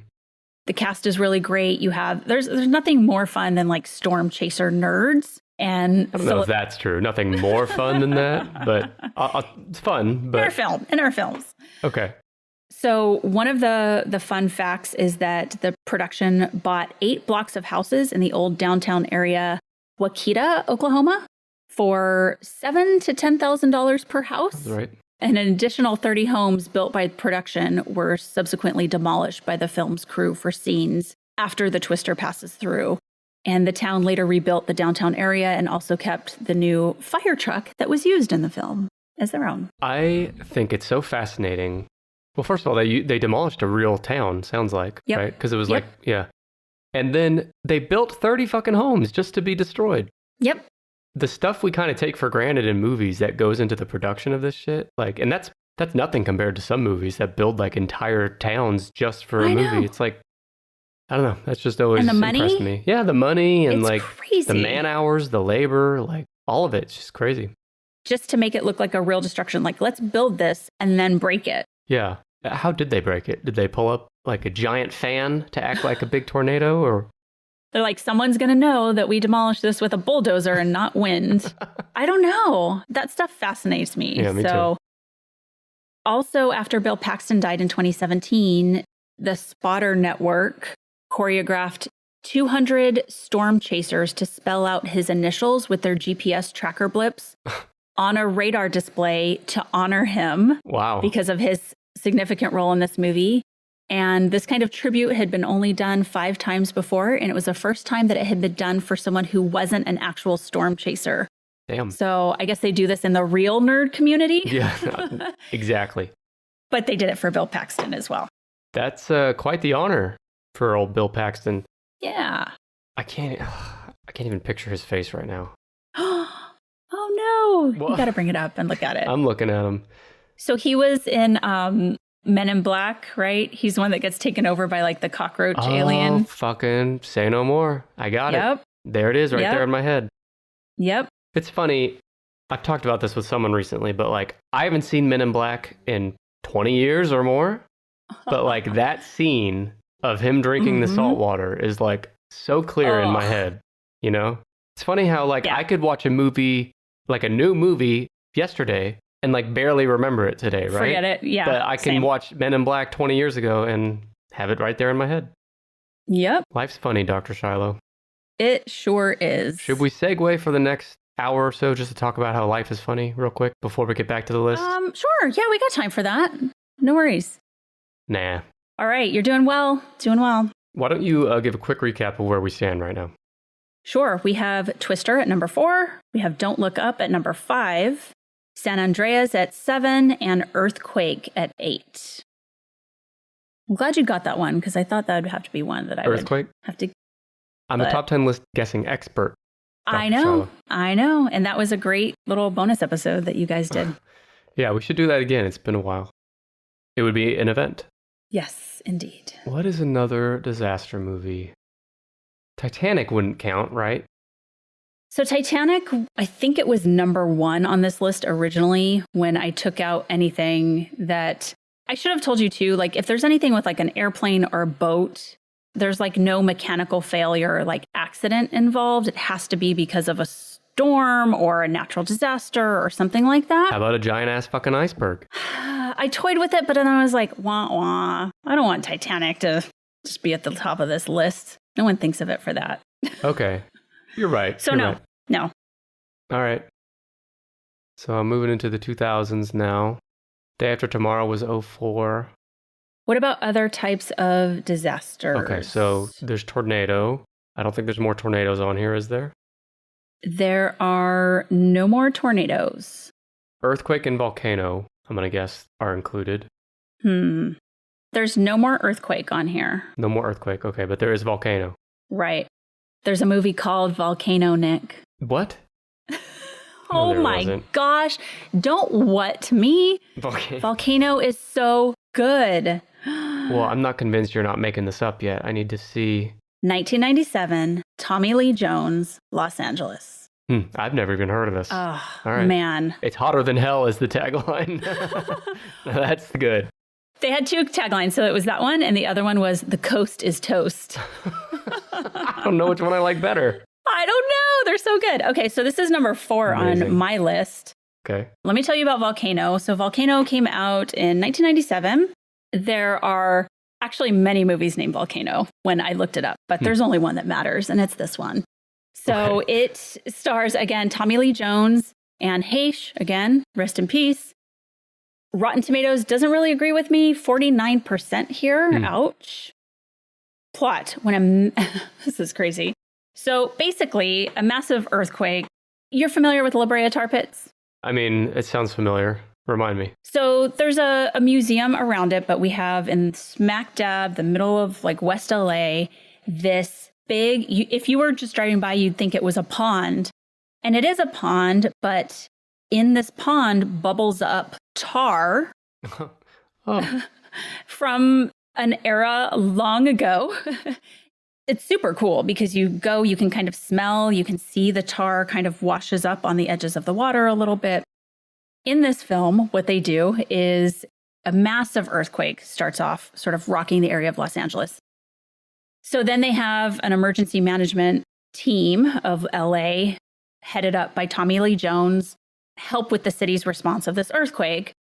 The cast is really great. You have, there's nothing more fun than like storm chaser nerds. And I don't know if that's true. Nothing more fun than that, but it's fun. But in our films. Okay. So one of the fun facts is that the production bought 8 blocks of houses in the old downtown area, Waukeeta, Oklahoma, for $7,000 to $10,000 per house. That's right. And an additional 30 homes built by production were subsequently demolished by the film's crew for scenes after the twister passes through. And the town later rebuilt the downtown area and also kept the new fire truck that was used in the film as their own. I think it's so fascinating. Well, first of all, they demolished a real town, sounds like, right? Because it was And then they built 30 fucking homes just to be destroyed. Yep. The stuff we kind of take for granted in movies that goes into the production of this shit, like, and that's nothing compared to some movies that build like entire towns just for a movie. It's like, I don't know. That's just always impressed me. Yeah, the money and like crazy. The man hours, the labor, like all of it. It's just crazy. Just to make it look like a real destruction. Like, let's build this and then break it. Yeah. How did they break it? Did they pull up like a giant fan to act like a big tornado, or? They're like, someone's going to know that we demolished this with a bulldozer and not wind. I don't know. That stuff fascinates me. Yeah, me too. Also, after Bill Paxton died in 2017, the Spotter Network choreographed 200 storm chasers to spell out his initials with their GPS tracker blips on a radar display to honor him. Wow. Because of his significant role in this movie. And this kind of tribute had been only done 5 times before, and it was the first time that it had been done for someone who wasn't an actual storm chaser. Damn. So I guess they do this in the real nerd community. Yeah, exactly. But they did it for Bill Paxton as well. That's quite the honor for old Bill Paxton. Yeah. I can't even picture his face right now. Oh no! You got to bring it up and look at it. I'm looking at him. So he was in Men in Black, right? He's the one that gets taken over by like the cockroach alien. Fucking say no more. I got it. There it is right there in my head. Yep. It's funny. I've talked about this with someone recently, but like I haven't seen Men in Black in 20 years or more. But like that scene of him drinking the salt water is like so clear in my head, you know? It's funny how like I could watch a movie, like a new movie yesterday and like barely remember it today, right? Forget it, yeah. But I can watch Men in Black 20 years ago and have it right there in my head. Yep. Life's funny, Dr. Shiloh. It sure is. Should we segue for the next hour or so just to talk about how life is funny real quick before we get back to the list? Sure. Yeah, we got time for that. No worries. Nah. All right, you're doing well. Doing well. Why don't you give a quick recap of where we stand right now? Sure. We have Twister at number 4. We have Don't Look Up at number 5. San Andreas at 7, and Earthquake at 8. I'm glad you got that one because I thought that would have to be one that I Earthquake? would have to. On the top 10 list, guessing expert. I Dr. know. Shiloh. I know. And that was a great little bonus episode that you guys did. Yeah, we should do that again. It's been a while. It would be an event. Yes, indeed. What is another disaster movie? Titanic wouldn't count, right? So Titanic, I think it was number 1 on this list originally when I took out anything that I should have told you too. Like if there's anything with like an airplane or a boat, there's like no mechanical failure or like accident involved. It has to be because of a storm or a natural disaster or something like that. How about a giant ass fucking iceberg? I toyed with it, but then I was like, wah, wah. I don't want Titanic to just be at the top of this list. No one thinks of it for that. Okay. You're right. So You're no, right. no. All right. So I'm moving into the 2000s now. Day After Tomorrow was 04. What about other types of disasters? Okay, so there's tornado. I don't think there's more tornadoes on here, is there? There are no more tornadoes. Earthquake and volcano, I'm going to guess, are included. There's no more earthquake on here. No more earthquake. Okay, but there is volcano. Right. There's a movie called Volcano, Nick. What? Oh there my wasn't. gosh. Don't what me? Volcano is so good. Well, I'm not convinced you're not making this up yet. I need to see. 1997, Tommy Lee Jones, Los Angeles. I've never even heard of this. Oh, all right. man. It's hotter than hell is the tagline. That's good. They had 2 taglines. So it was that one, and the other one was The Coast is Toast. I don't know which one I like better. I don't know. They're so good. Okay, so this is number 4 Amazing. on my list. Okay. Let me tell you about Volcano. So Volcano came out in 1997. There are actually many movies named Volcano when I looked it up, but there's only one that matters, and it's this one. So It stars, again, Tommy Lee Jones, Anne Heche, again, rest in peace. Rotten Tomatoes doesn't really agree with me, 49% here. Ouch. Plot, this is crazy. So basically, a massive earthquake. You're familiar with La Brea tar pits? I mean, it sounds familiar. Remind me. So there's a museum around it, but we have in smack dab, the middle of like West LA, this big, if you were just driving by, you'd think it was a pond. And it is a pond, but in this pond bubbles up tar from an era long ago. It's super cool because you can kind of smell, you can see the tar kind of washes up on the edges of the water a little bit. In this film, what they do is a massive earthquake starts off sort of rocking the area of Los Angeles. So then they have an emergency management team of LA headed up by Tommy Lee Jones, help with the city's response of this earthquake.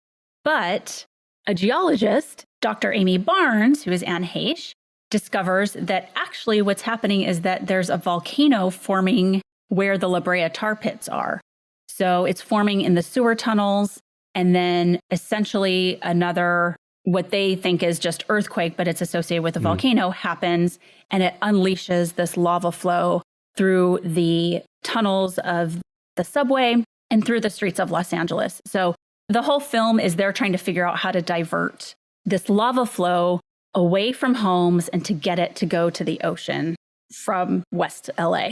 But a geologist, Dr. Amy Barnes, who is Anne Heche, discovers that actually what's happening is that there's a volcano forming where the La Brea tar pits are. So it's forming in the sewer tunnels, and then essentially another, what they think is just earthquake, but it's associated with a volcano happens, and it unleashes this lava flow through the tunnels of the subway and through the streets of Los Angeles. So the whole film is they're trying to figure out how to divert this lava flow away from homes and to get it to go to the ocean from West LA.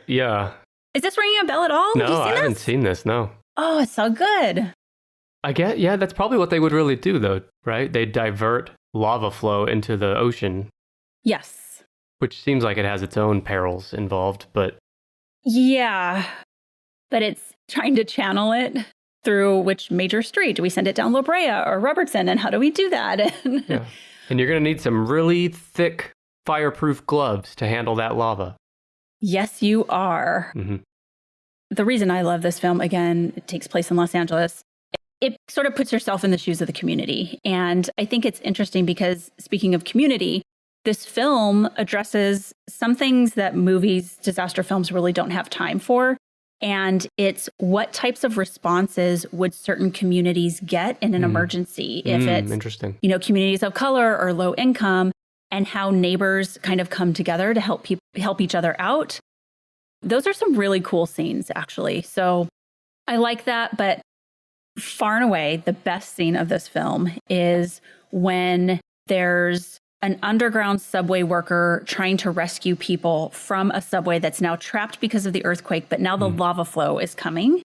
Yeah. Is this ringing a bell at all? No, I haven't seen this, no. Oh, it's so good. I get, yeah, that's probably what they would really do, though, right? They divert lava flow into the ocean. Yes. Which seems like it has its own perils involved, but... Yeah, but it's trying to channel it through which major street? Do we send it down La Brea or Robertson? And how do we do that? Yeah. And you're going to need some really thick, fireproof gloves to handle that lava. Yes, you are. Mm-hmm. The reason I love this film, again, it takes place in Los Angeles. It sort of puts yourself in the shoes of the community. And I think it's interesting because, speaking of community, this film addresses some things that movies, disaster films, really don't have time for. And it's what types of responses would certain communities get in an emergency if it's, interesting. Communities of color or low income, and how neighbors kind of come together to help each other out. Those are some really cool scenes, actually. So I like that. But far and away, the best scene of this film is when there's an underground subway worker trying to rescue people from a subway that's now trapped because of the earthquake, but now the lava flow is coming.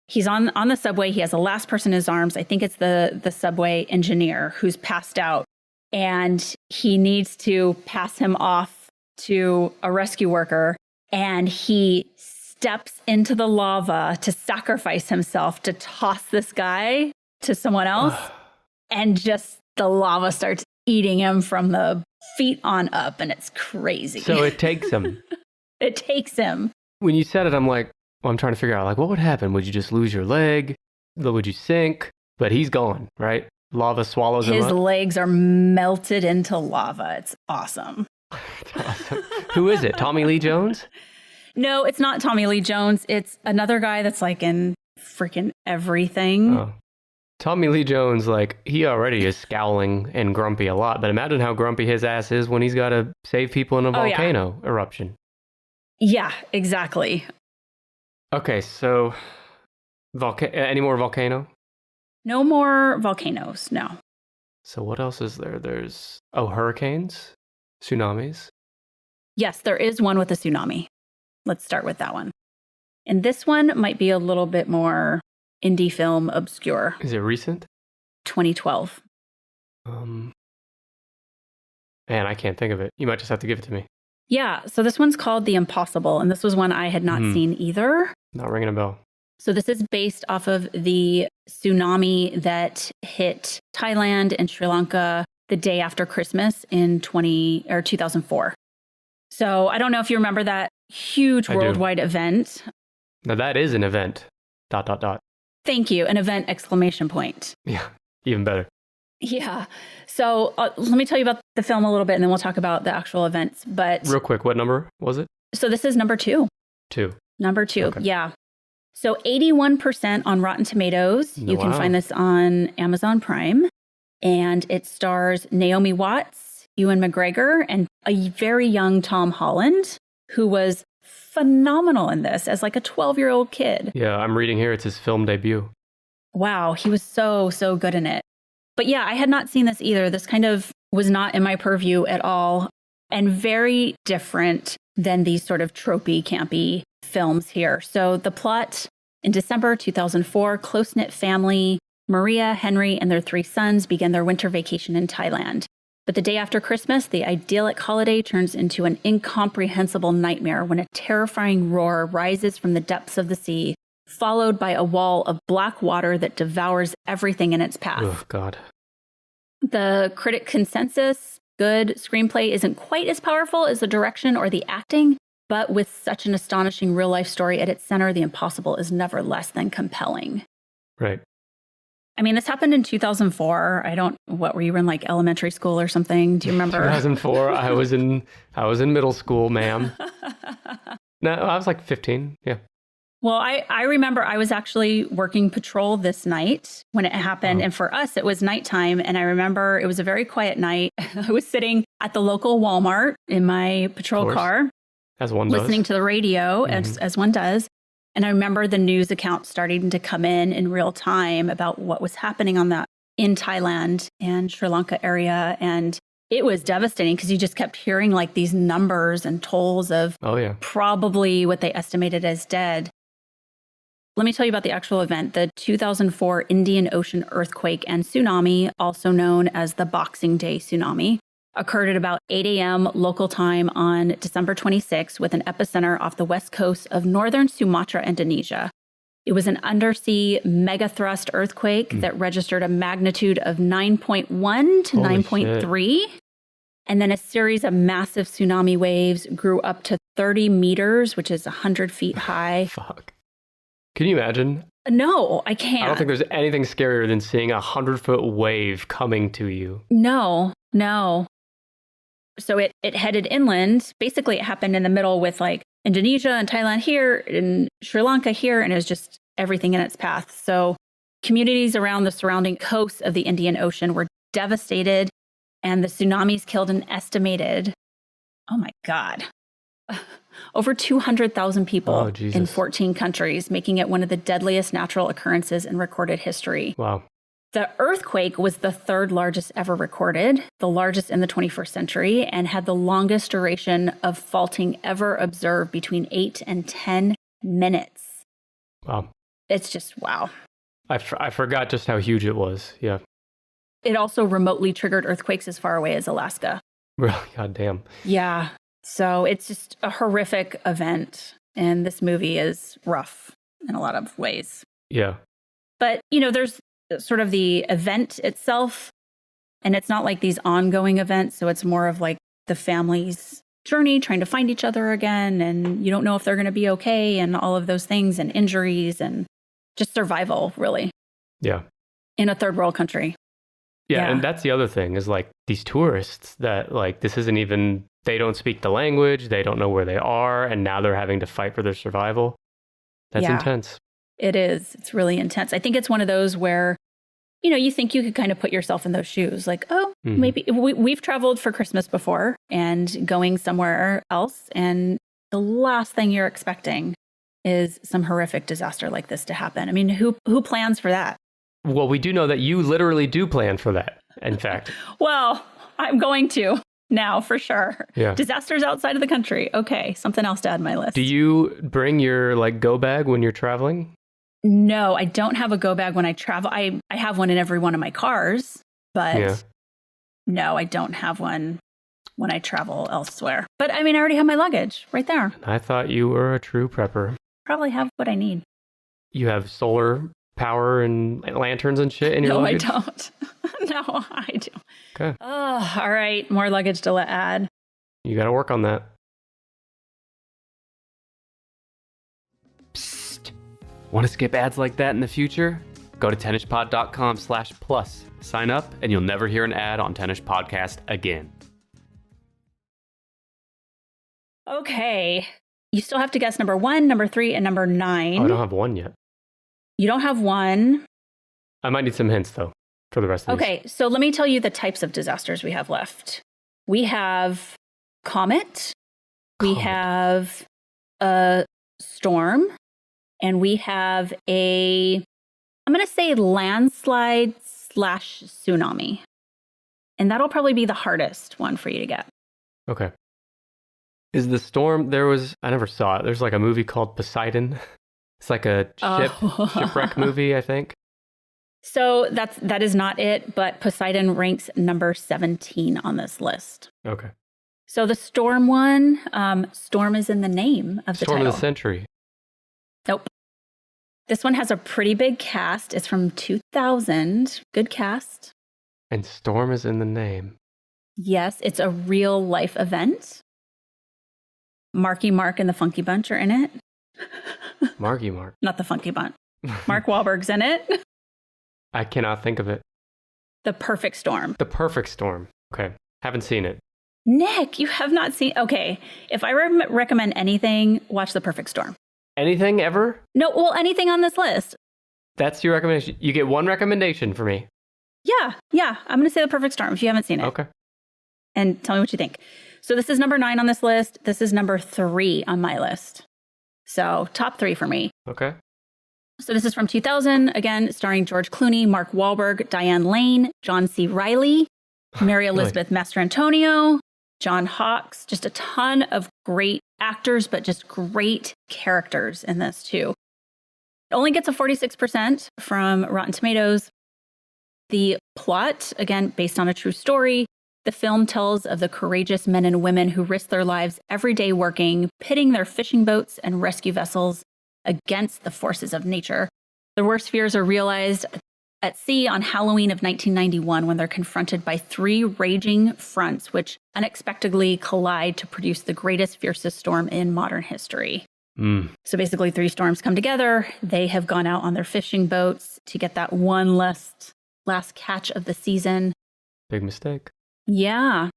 He's on the subway. He has the last person in his arms. I think it's the subway engineer who's passed out. And he needs to pass him off to a rescue worker. And he steps into the lava to sacrifice himself to toss this guy to someone else. And just the lava starts eating him from the feet on up, and it's crazy. So it takes him. It takes him. When you said it, I'm like, well, I'm trying to figure out, like, what would happen? Would you just lose your leg? Would you sink? But he's gone, right? Lava swallows him up. His legs are melted into lava. It's awesome. Awesome. Who is it? Tommy Lee Jones? No, it's not Tommy Lee Jones. It's another guy that's like in freaking everything. Oh. Tommy Lee Jones, like, he already is scowling and grumpy a lot, but imagine how grumpy his ass is when he's got to save people in a volcano eruption. Yeah, exactly. Okay, so any more volcano? No more volcanoes, no. So what else is there? There's, hurricanes? Tsunamis? Yes, there is one with a tsunami. Let's start with that one. And this one might be a little bit more indie film obscure. Is it recent? 2012. Man, I can't think of it. You might just have to give it to me. Yeah, so this one's called The Impossible, and this was one I had not seen either. Not ringing a bell. So this is based off of the tsunami that hit Thailand and Sri Lanka the day after Christmas in 2004. So I don't know if you remember that huge worldwide event. Now that is an event. ... Thank you. An event exclamation point. Yeah, even better. Yeah. So let me tell you about the film a little bit, and then we'll talk about the actual events. But real quick, what number was it? So this is number 2. 2. Number 2. Okay. Yeah. So 81% on Rotten Tomatoes. You can find this on Amazon Prime. And it stars Naomi Watts, Ewan McGregor, and a very young Tom Holland, who was phenomenal in this as like a 12-year-old kid. Yeah, I'm reading here. It's his film debut. Wow, he was so good in it. But yeah, I had not seen this either. This kind of was not in my purview at all, and very different than these sort of tropey, campy films here. So the plot: in December 2004, close-knit family, Maria, Henry, and their 3 sons begin their winter vacation in Thailand. But the day after Christmas, the idyllic holiday turns into an incomprehensible nightmare when a terrifying roar rises from the depths of the sea, followed by a wall of black water that devours everything in its path. Oh, God. The critic consensus: good screenplay isn't quite as powerful as the direction or the acting, but with such an astonishing real-life story at its center, The Impossible is never less than compelling. Right. I mean, this happened in 2004. What were you in, like elementary school or something? Do you remember? 2004. I was in middle school, ma'am. No, I was like 15. Yeah. Well, I remember I was actually working patrol this night when it happened. And for us, it was nighttime. And I remember it was a very quiet night. I was sitting at the local Walmart in my patrol car. As one does. Listening to the radio, as one does. And I remember the news account starting to come in real time about what was happening in Thailand and Sri Lanka area. And it was devastating because you just kept hearing like these numbers and tolls of probably what they estimated as dead. Let me tell you about the actual event. The 2004 Indian Ocean earthquake and tsunami, also known as the Boxing Day tsunami, occurred at about 8 a.m. local time on December 26, with an epicenter off the west coast of northern Sumatra, Indonesia. It was an undersea megathrust earthquake that registered a magnitude of 9.1 to 9.3. And then a series of massive tsunami waves grew up to 30 meters, which is 100 feet high. Fuck. Can you imagine? No, I can't. I don't think there's anything scarier than seeing a 100-foot wave coming to you. No. So it headed inland. Basically, it happened in the middle with like Indonesia and Thailand here and Sri Lanka here, and it was just everything in its path. So communities around the surrounding coast of the Indian Ocean were devastated, and the tsunamis killed an estimated, oh my God, over 200,000 people in 14 countries, making it one of the deadliest natural occurrences in recorded history. Wow. The earthquake was the third largest ever recorded, the largest in the 21st century, and had the longest duration of faulting ever observed, between 8 and 10 minutes. Wow. It's just wow. I forgot just how huge it was. Yeah. It also remotely triggered earthquakes as far away as Alaska. Really? God damn. Yeah. So it's just a horrific event. And this movie is rough in a lot of ways. Yeah. But, there's sort of the event itself. And it's not like these ongoing events. So it's more of like the family's journey, trying to find each other again. And you don't know if they're going to be okay, and all of those things, and injuries, and just survival, really. Yeah. In a third world country. Yeah. And that's the other thing, is like these tourists that like, this isn't even, they don't speak the language. They don't know where they are. And now they're having to fight for their survival. That's intense. It is. It's really intense. I think it's one of those where, you think you could kind of put yourself in those shoes. Like, maybe we've traveled for Christmas before and going somewhere else. And the last thing you're expecting is some horrific disaster like this to happen. I mean, who plans for that? Well, we do know that you literally do plan for that, in fact. Well, I'm going to now for sure. Yeah. Disasters outside of the country. Okay. Something else to add to my list. Do you bring your go bag when you're traveling? No, I don't have a go bag when I travel. I have one in every one of my cars, but no, I don't have one when I travel elsewhere. But I mean, I already have my luggage right there. I thought you were a true prepper. Probably have what I need. You have solar power and lanterns and shit in your luggage? No, I don't. No, I do. Okay. Oh, all right. More luggage to add. You got to work on that. Want to skip ads like that in the future? Go to tennishpod.com/plus. Sign up and you'll never hear an ad on Tennis Podcast again. Okay. You still have to guess number 1, number 3, and number 9. Oh, I don't have one yet. You don't have one. I might need some hints, though, for the rest of these. Okay, so let me tell you the types of disasters we have left. We have comet. We have a storm. And we have I'm going to say landslide/tsunami. And that'll probably be the hardest one for you to get. Okay. Is the storm, I never saw it. There's like a movie called Poseidon. It's like a shipwreck movie, I think. So that is not it, but Poseidon ranks number 17 on this list. Okay. So the storm one, storm is in the name of the Storm title. of the Century. Nope. This one has a pretty big cast. It's from 2000. Good cast. And storm is in the name. Yes, it's a real life event. Marky Mark and the Funky Bunch are in it. Marky Mark. Not the Funky Bunch. Mark Wahlberg's in it. I cannot think of it. The Perfect Storm. The Perfect Storm. Okay. Haven't seen it. Nick, you have not seen... Okay, if I recommend anything, watch The Perfect Storm. Anything ever? No, well, anything on this list. That's your recommendation. You get one recommendation for me. Yeah. I'm going to say The Perfect Storm if you haven't seen it. Okay. And tell me what you think. So this is number 9 on this list. This is number 3 on my list. So top 3 for me. Okay. So this is from 2000, again, starring George Clooney, Mark Wahlberg, Diane Lane, John C. Reilly, Mary Elizabeth Mastrantonio, John Hawkes, just a ton of great actors, but just great characters in this too. It only gets a 46% from Rotten Tomatoes. The plot, again, based on a true story, the film tells of the courageous men and women who risk their lives every day working, pitting their fishing boats and rescue vessels against the forces of nature. Their worst fears are realized at sea on Halloween of 1991 when they're confronted by 3 raging fronts which unexpectedly collide to produce the greatest, fiercest storm in modern history. So basically 3 storms come together. They have gone out on their fishing boats to get that one last catch of the season. Big mistake. Yeah.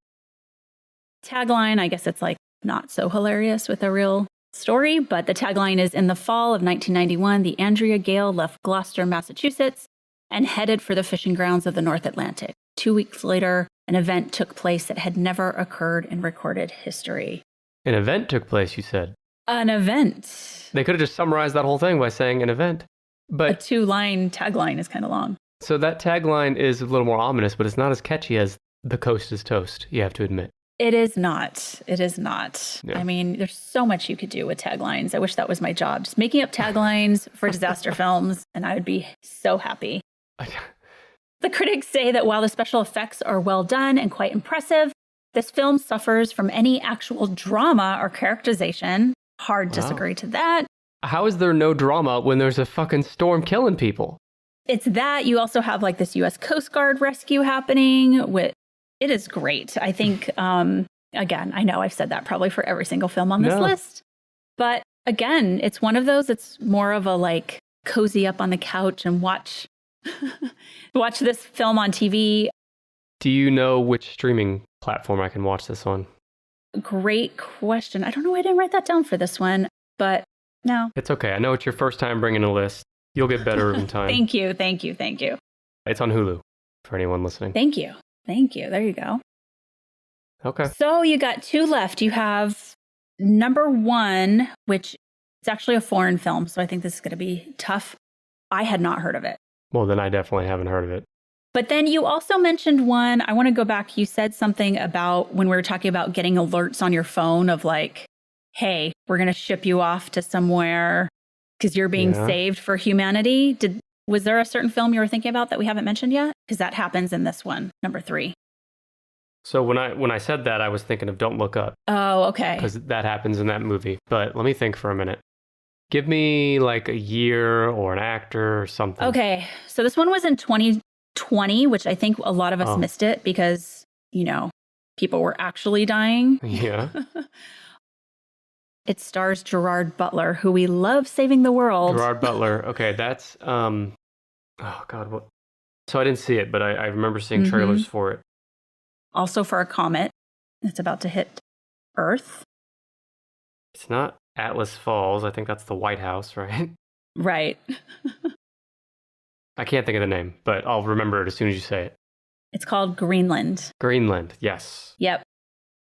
Tagline, I guess it's like not so hilarious with a real story, but the tagline is, in the fall of 1991, the Andrea Gale left Gloucester, Massachusetts, and headed for the fishing grounds of the North Atlantic. 2 weeks later, an event took place that had never occurred in recorded history. An event took place, you said? An event. They could have just summarized that whole thing by saying an event. But a 2-line tagline is kind of long. So that tagline is a little more ominous, but it's not as catchy as "The coast is toast," you have to admit. It is not. It is not. Yeah. I mean, there's so much you could do with taglines. I wish that was my job. Just making up taglines for disaster films, and I would be so happy. The critics say that while the special effects are well done and quite impressive, this film suffers from any actual drama or characterization. Hard disagree to that. How is there no drama when there's a fucking storm killing people? It's that. You also have like this U.S. Coast Guard rescue happening. It is great. I think, again, I know I've said that probably for every single film on this list. But again, it's one of those, it's more of a like cozy up on the couch and watch this film on TV. Do you know which streaming platform I can watch this on? Great question. I don't know why I didn't write that down for this one, but no. It's okay. I know it's your first time bringing a list. You'll get better in time. Thank you. It's on Hulu for anyone listening. Thank you. There you go. Okay. So you got two left. You have number one, which is actually a foreign film. So I think this is going to be tough. I had not heard of it. Well, then I definitely haven't heard of it. But then you also mentioned one. I want to go back. You said something about when we were talking about getting alerts on your phone of like, hey, we're going to ship you off to somewhere because you're being saved for humanity. Was there a certain film you were thinking about that we haven't mentioned yet? Because that happens in this one, number 3. So when I said that, I was thinking of Don't Look Up. Oh, okay. Because that happens in that movie. But let me think for a minute. Give me like a year or an actor or something. Okay. So this one was in 2020, which I think a lot of us missed it because, people were actually dying. Yeah. It stars Gerard Butler, who we love saving the world. Gerard Butler. Okay, that's oh God, what? So I didn't see it, but I remember seeing trailers for it. Also for a comet that's about to hit Earth. It's not Atlas Falls. I think that's the White House, right? Right. I can't think of the name, but I'll remember it as soon as you say it. It's called Greenland. Greenland, yes. Yep.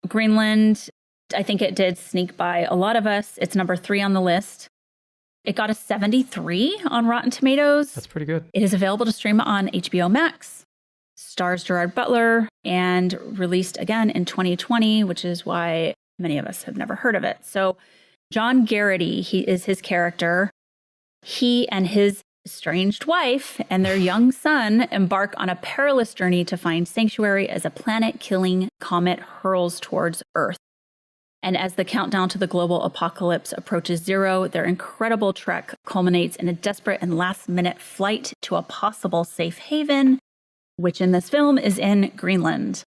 Greenland. I think it did sneak by a lot of us. It's number 3 on the list. It got a 73 on Rotten Tomatoes. That's pretty good. It is available to stream on HBO Max. Stars Gerard Butler and released again in 2020, which is why many of us have never heard of it. So John Garrity, he is his character. He and his estranged wife and their young son embark on a perilous journey to find sanctuary as a planet-killing comet hurls towards Earth. And as the countdown to the global apocalypse approaches 0, their incredible trek culminates in a desperate and last-minute flight to a possible safe haven, which in this film is in Greenland.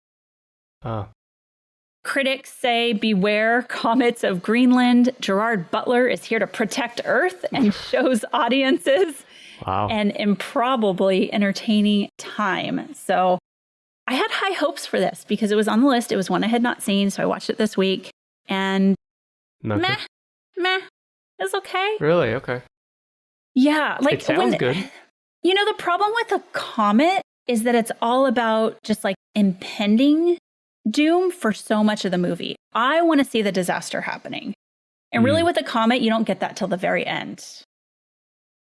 Critics say, beware comets of Greenland. Gerard Butler is here to protect Earth and shows audiences an improbably entertaining time. So I had high hopes for this because it was on the list. It was one I had not seen, so I watched it this week. And meh, it's okay. Really? Okay. Yeah. Like, it sounds good. The problem with a comet is that it's all about just like impending doom for so much of the movie. I want to see the disaster happening. And really with a comet, you don't get that till the very end.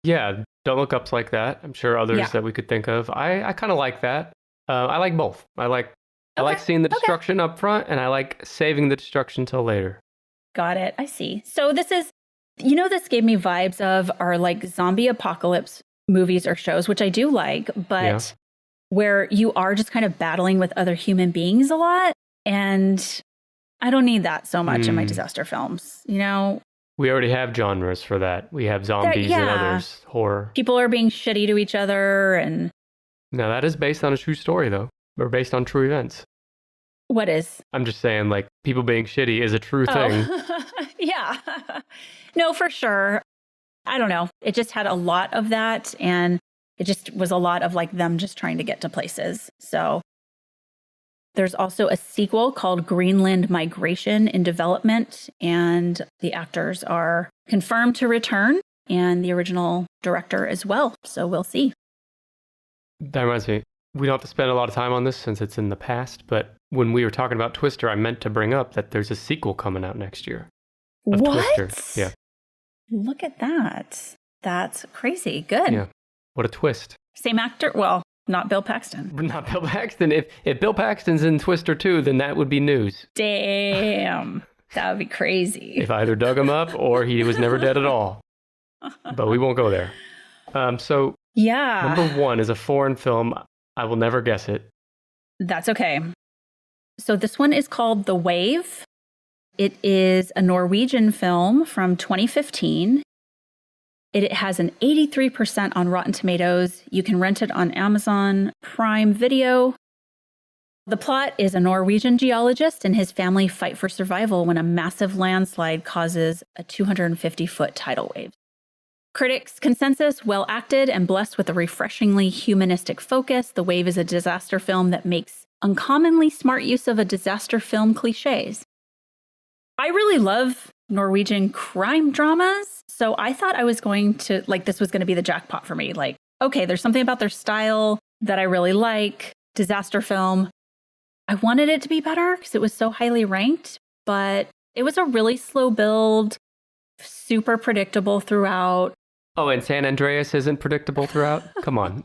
Yeah. Don't Look Up's like that. I'm sure others that we could think of. I kind of like that. I like both. I like seeing the destruction up front, and I like saving the destruction till later. Got it. I see. So this is, this gave me vibes of our like zombie apocalypse movies or shows, which I do like, but where you are just kind of battling with other human beings a lot. And I don't need that so much in my disaster films, We already have genres for that. We have zombies and others, horror. People are being shitty to each other. And now that is based on a true story, though. Or based on true events. What is? I'm just saying, like, people being shitty is a true thing. Yeah. No, for sure. I don't know. It just had a lot of that. And it just was a lot of like them just trying to get to places. So there's also a sequel called Greenland Migration in development. And the actors are confirmed to return. And the original director as well. So we'll see. That reminds me. We don't have to spend a lot of time on this since it's in the past, but when we were talking about Twister, I meant to bring up that there's a sequel coming out next year. What? Twister. Yeah. Look at that. That's crazy. Good. Yeah. What a twist. Same actor? Well, not Bill Paxton. Not Bill Paxton. If Bill Paxton's in Twister 2, then that would be news. Damn. That would be crazy. If I either dug him up or he was never dead at all. But we won't go there. So yeah. Number 1 is a foreign film. I will never guess it. That's okay. So this one is called The Wave. It is a Norwegian film from 2015. It has an 83% on Rotten Tomatoes. You can rent it on Amazon Prime Video. The plot is a Norwegian geologist and his family fight for survival when a massive landslide causes a 250-foot tidal wave. Critics' consensus, well acted and blessed with a refreshingly humanistic focus, The Wave is a disaster film that makes uncommonly smart use of a disaster film cliches. I really love Norwegian crime dramas, so I thought I was going to, this was going to be the jackpot for me. Okay, there's something about their style that I really like. Disaster film. I wanted it to be better because it was so highly ranked, but it was a really slow build, super predictable throughout. Oh, and San Andreas isn't predictable throughout? Come on.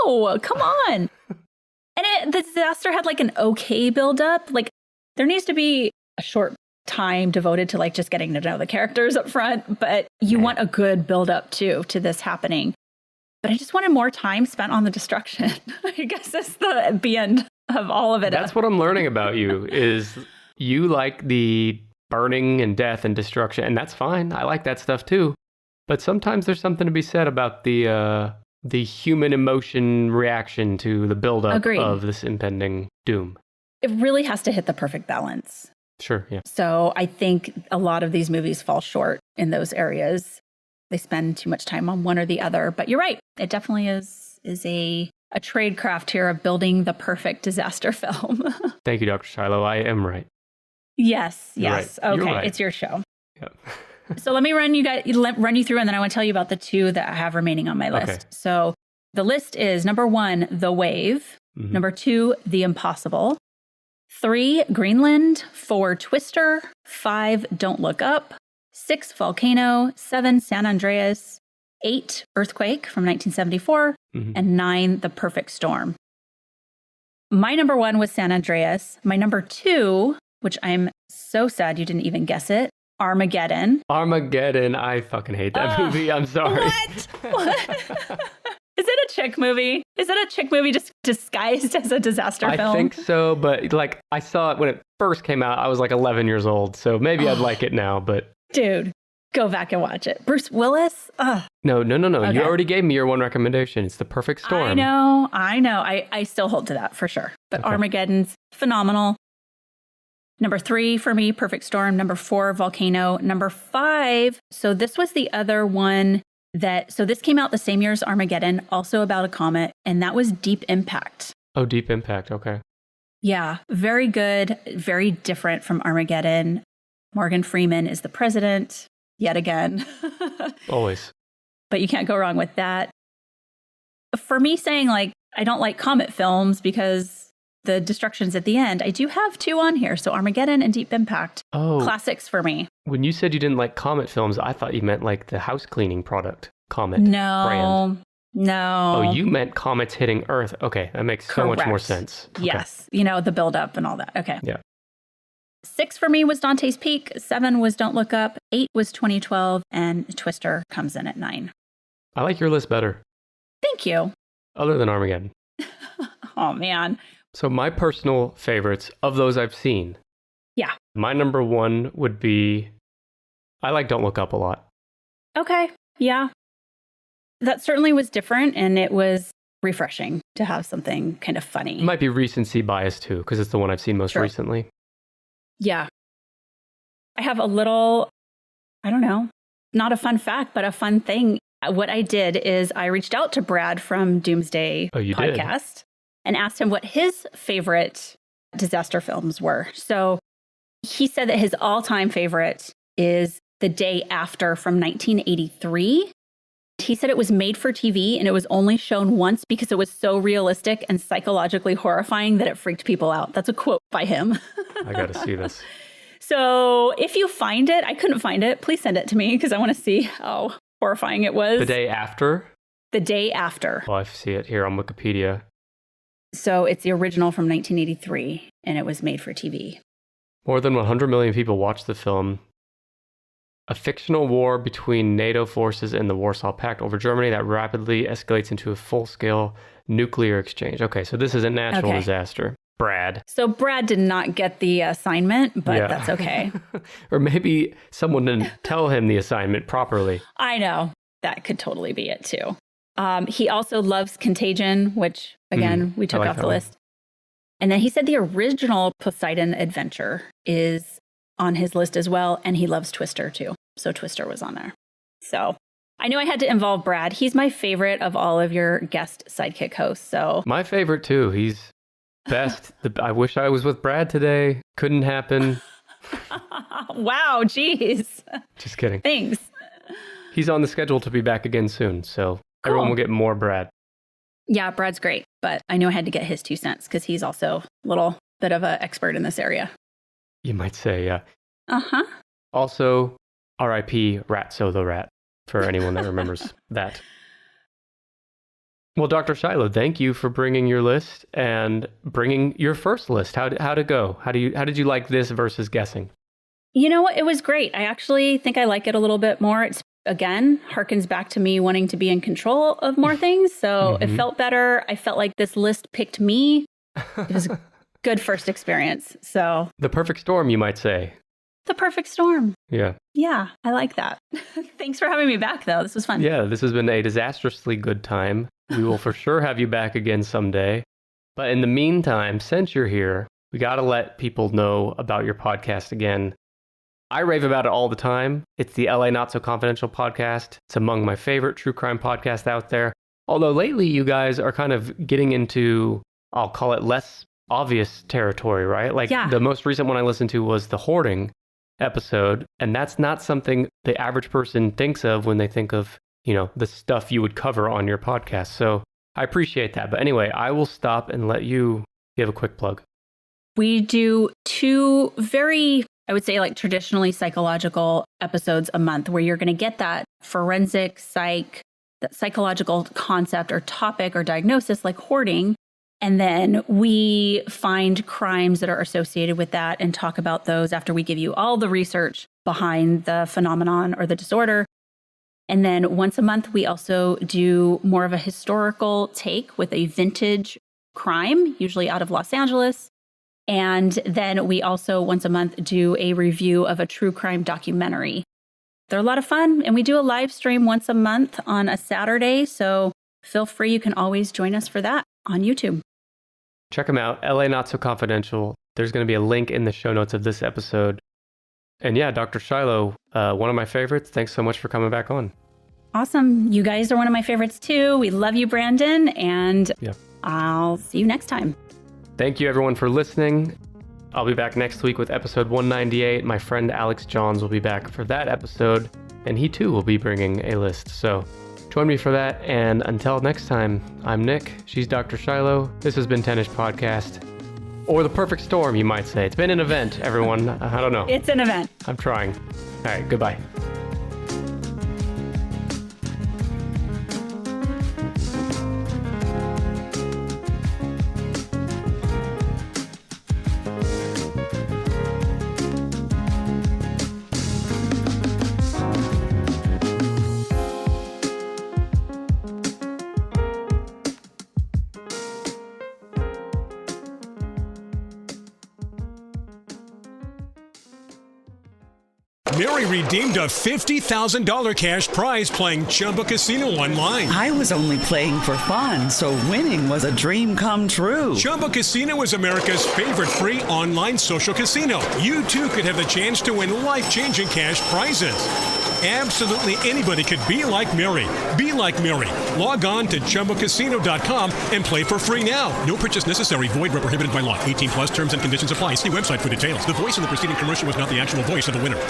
No, come on. And the disaster had an okay buildup. There needs to be a short time devoted to just getting to know the characters up front, but you want a good buildup too to this happening. But I just wanted more time spent on the destruction. I guess that's the end of all of it. That's what I'm learning about you is you like the burning and death and destruction, and that's fine. I like that stuff too. But sometimes there's something to be said about the human emotion reaction to the buildup of this impending doom. It really has to hit the perfect balance. Sure, yeah. So I think a lot of these movies fall short in those areas. They spend too much time on one or the other. But you're right. It definitely is a tradecraft here of building the perfect disaster film. Thank you, Dr. Shiloh. I am right. Yes. Right. Okay, right. It's your show. Yep. So let me run you through, and then I want to tell you about the 2 that I have remaining on my list. Okay. So the list is number 1, The Wave. Mm-hmm. Number 2, The Impossible. 3, Greenland. 4, Twister. 5, Don't Look Up. 6, Volcano. 7, San Andreas. 8, Earthquake from 1974. Mm-hmm. And 9, The Perfect Storm. My number 1 was San Andreas. My number 2, which I'm so sad you didn't even guess it, Armageddon. Armageddon. I fucking hate that movie. I'm sorry. What? Is it a chick movie? Is it a chick movie just disguised as a disaster film? I think so, but I saw it when it first came out. I was 11 years old, so maybe I'd like it now, but... Dude, go back and watch it. Bruce Willis? Ugh. No. Okay. You already gave me your one recommendation. It's The Perfect Storm. I know. I still hold to that for sure. But okay. Armageddon's phenomenal. Number 3 for me, Perfect Storm. Number 4, Volcano. Number 5, so this was the other one so this came out the same year as Armageddon, also about a comet, and that was Deep Impact. Oh, Deep Impact, okay. Yeah, very good, very different from Armageddon. Morgan Freeman is the president, yet again. Always. But you can't go wrong with that. For me saying, I don't like comet films because the destruction's at the end, I do have 2 on here. So Armageddon and Deep Impact. Oh. Classics for me. When you said you didn't like comet films, I thought you meant the house cleaning product, Comet brand. No. Oh, you meant comets hitting Earth. Okay, that makes so much more sense. Okay. Yes. The buildup and all that. Okay. Yeah. 6 for me was Dante's Peak. 7 was Don't Look Up. 8 was 2012. And Twister comes in at 9. I like your list better. Thank you. Other than Armageddon. Oh, man. So my personal favorites of those I've seen. Yeah. My number 1 would be, I like Don't Look Up a lot. Okay. Yeah. That certainly was different, and it was refreshing to have something kind of funny. It might be recency bias too, because it's the one I've seen most recently. Yeah. I have a little, I don't know, not a fun fact, but a fun thing. What I did is I reached out to Brad from Doomsday podcast and asked him what his favorite disaster films were. So he said that his all-time favorite is The Day After from 1983. He said it was made for TV and it was only shown once because it was so realistic and psychologically horrifying that it freaked people out. That's a quote by him. I got to see this. So if you find it, I couldn't find it, please send it to me because I want to see how horrifying it was. The Day After? The Day After. Oh, I see it here on Wikipedia. So it's the original from 1983, and it was made for TV. More than 100 million people watched the film. A fictional war between NATO forces and the Warsaw Pact over Germany that rapidly escalates into a full-scale nuclear exchange. Okay, so this is a natural disaster. Brad. So Brad did not get the assignment, but that's okay. Or maybe someone didn't tell him the assignment properly. I know. That could totally be it, too. He also loves Contagion, which, again, we took off the list. And then he said the original Poseidon Adventure is on his list as well, and he loves Twister, too. So Twister was on there. So I knew I had to involve Brad. He's my favorite of all of your guest sidekick hosts. So my favorite, too. He's best. I wish I was with Brad today. Couldn't happen. Wow, geez. Just kidding. Thanks. He's on the schedule to be back again soon, so everyone will get more Brad. Yeah, Brad's great, but I knew I had to get his 2 cents because he's also a little bit of an expert in this area. You might say, yeah. Uh-huh. Also, R.I.P. Ratso the Rat, for anyone that remembers that. Well, Dr. Shiloh, thank you for bringing your list and bringing your first list. How'd it go? How did you like this versus guessing? You know what? It was great. I actually think I like it a little bit more. It's, again, harkens back to me wanting to be in control of more things. So it felt better. I felt like this list picked me. It was a good first experience. So the perfect storm, you might say. The perfect storm. Yeah. Yeah, I like that. Thanks for having me back, though. This was fun. Yeah, this has been a disastrously good time. We will for sure have you back again someday. But in the meantime, since you're here, we got to let people know about your podcast again. I rave about it all the time. It's the LA Not So Confidential podcast. It's among my favorite true crime podcasts out there. Although lately you guys are kind of getting into, I'll call it less obvious territory, right? Like the most recent one I listened to was the hoarding episode. And that's not something the average person thinks of when they think of, you know, the stuff you would cover on your podcast. So I appreciate that. But anyway, I will stop and let you give a quick plug. We do 2 very, I would say, like traditionally psychological episodes a month where you're going to get that forensic psych, that psychological concept or topic or diagnosis like hoarding. And then we find crimes that are associated with that and talk about those after we give you all the research behind the phenomenon or the disorder. And then once a month, we also do more of a historical take with a vintage crime, usually out of Los Angeles. And then we also once a month do a review of a true crime documentary. They're a lot of fun. And we do a live stream once a month on a Saturday. So feel free. You can always join us for that on YouTube. Check them out. LA Not So Confidential. There's going to be a link in the show notes of this episode. And yeah, Dr. Shiloh, one of my favorites. Thanks so much for coming back on. Awesome. You guys are one of my favorites too. We love you, Brandon. And I'll see you next time. Thank you everyone for listening. I'll be back next week with episode 198. My friend Alex Johns will be back for that episode. And he too will be bringing a list. So join me for that. And until next time, I'm Nick. She's Dr. Shiloh. This has been Tennis Podcast. Or the perfect storm, you might say. It's been an event, everyone. I don't know. It's an event. I'm trying. All right, goodbye. Mary redeemed a $50,000 cash prize playing Chumba Casino online. I was only playing for fun, so winning was a dream come true. Chumba Casino is America's favorite free online social casino. You too could have the chance to win life-changing cash prizes. Absolutely anybody could be like Mary. Be like Mary. Log on to ChumbaCasino.com and play for free now. No purchase necessary. Void where prohibited by law. 18 plus terms and conditions apply. See website for details. The voice in the preceding commercial was not the actual voice of the winner.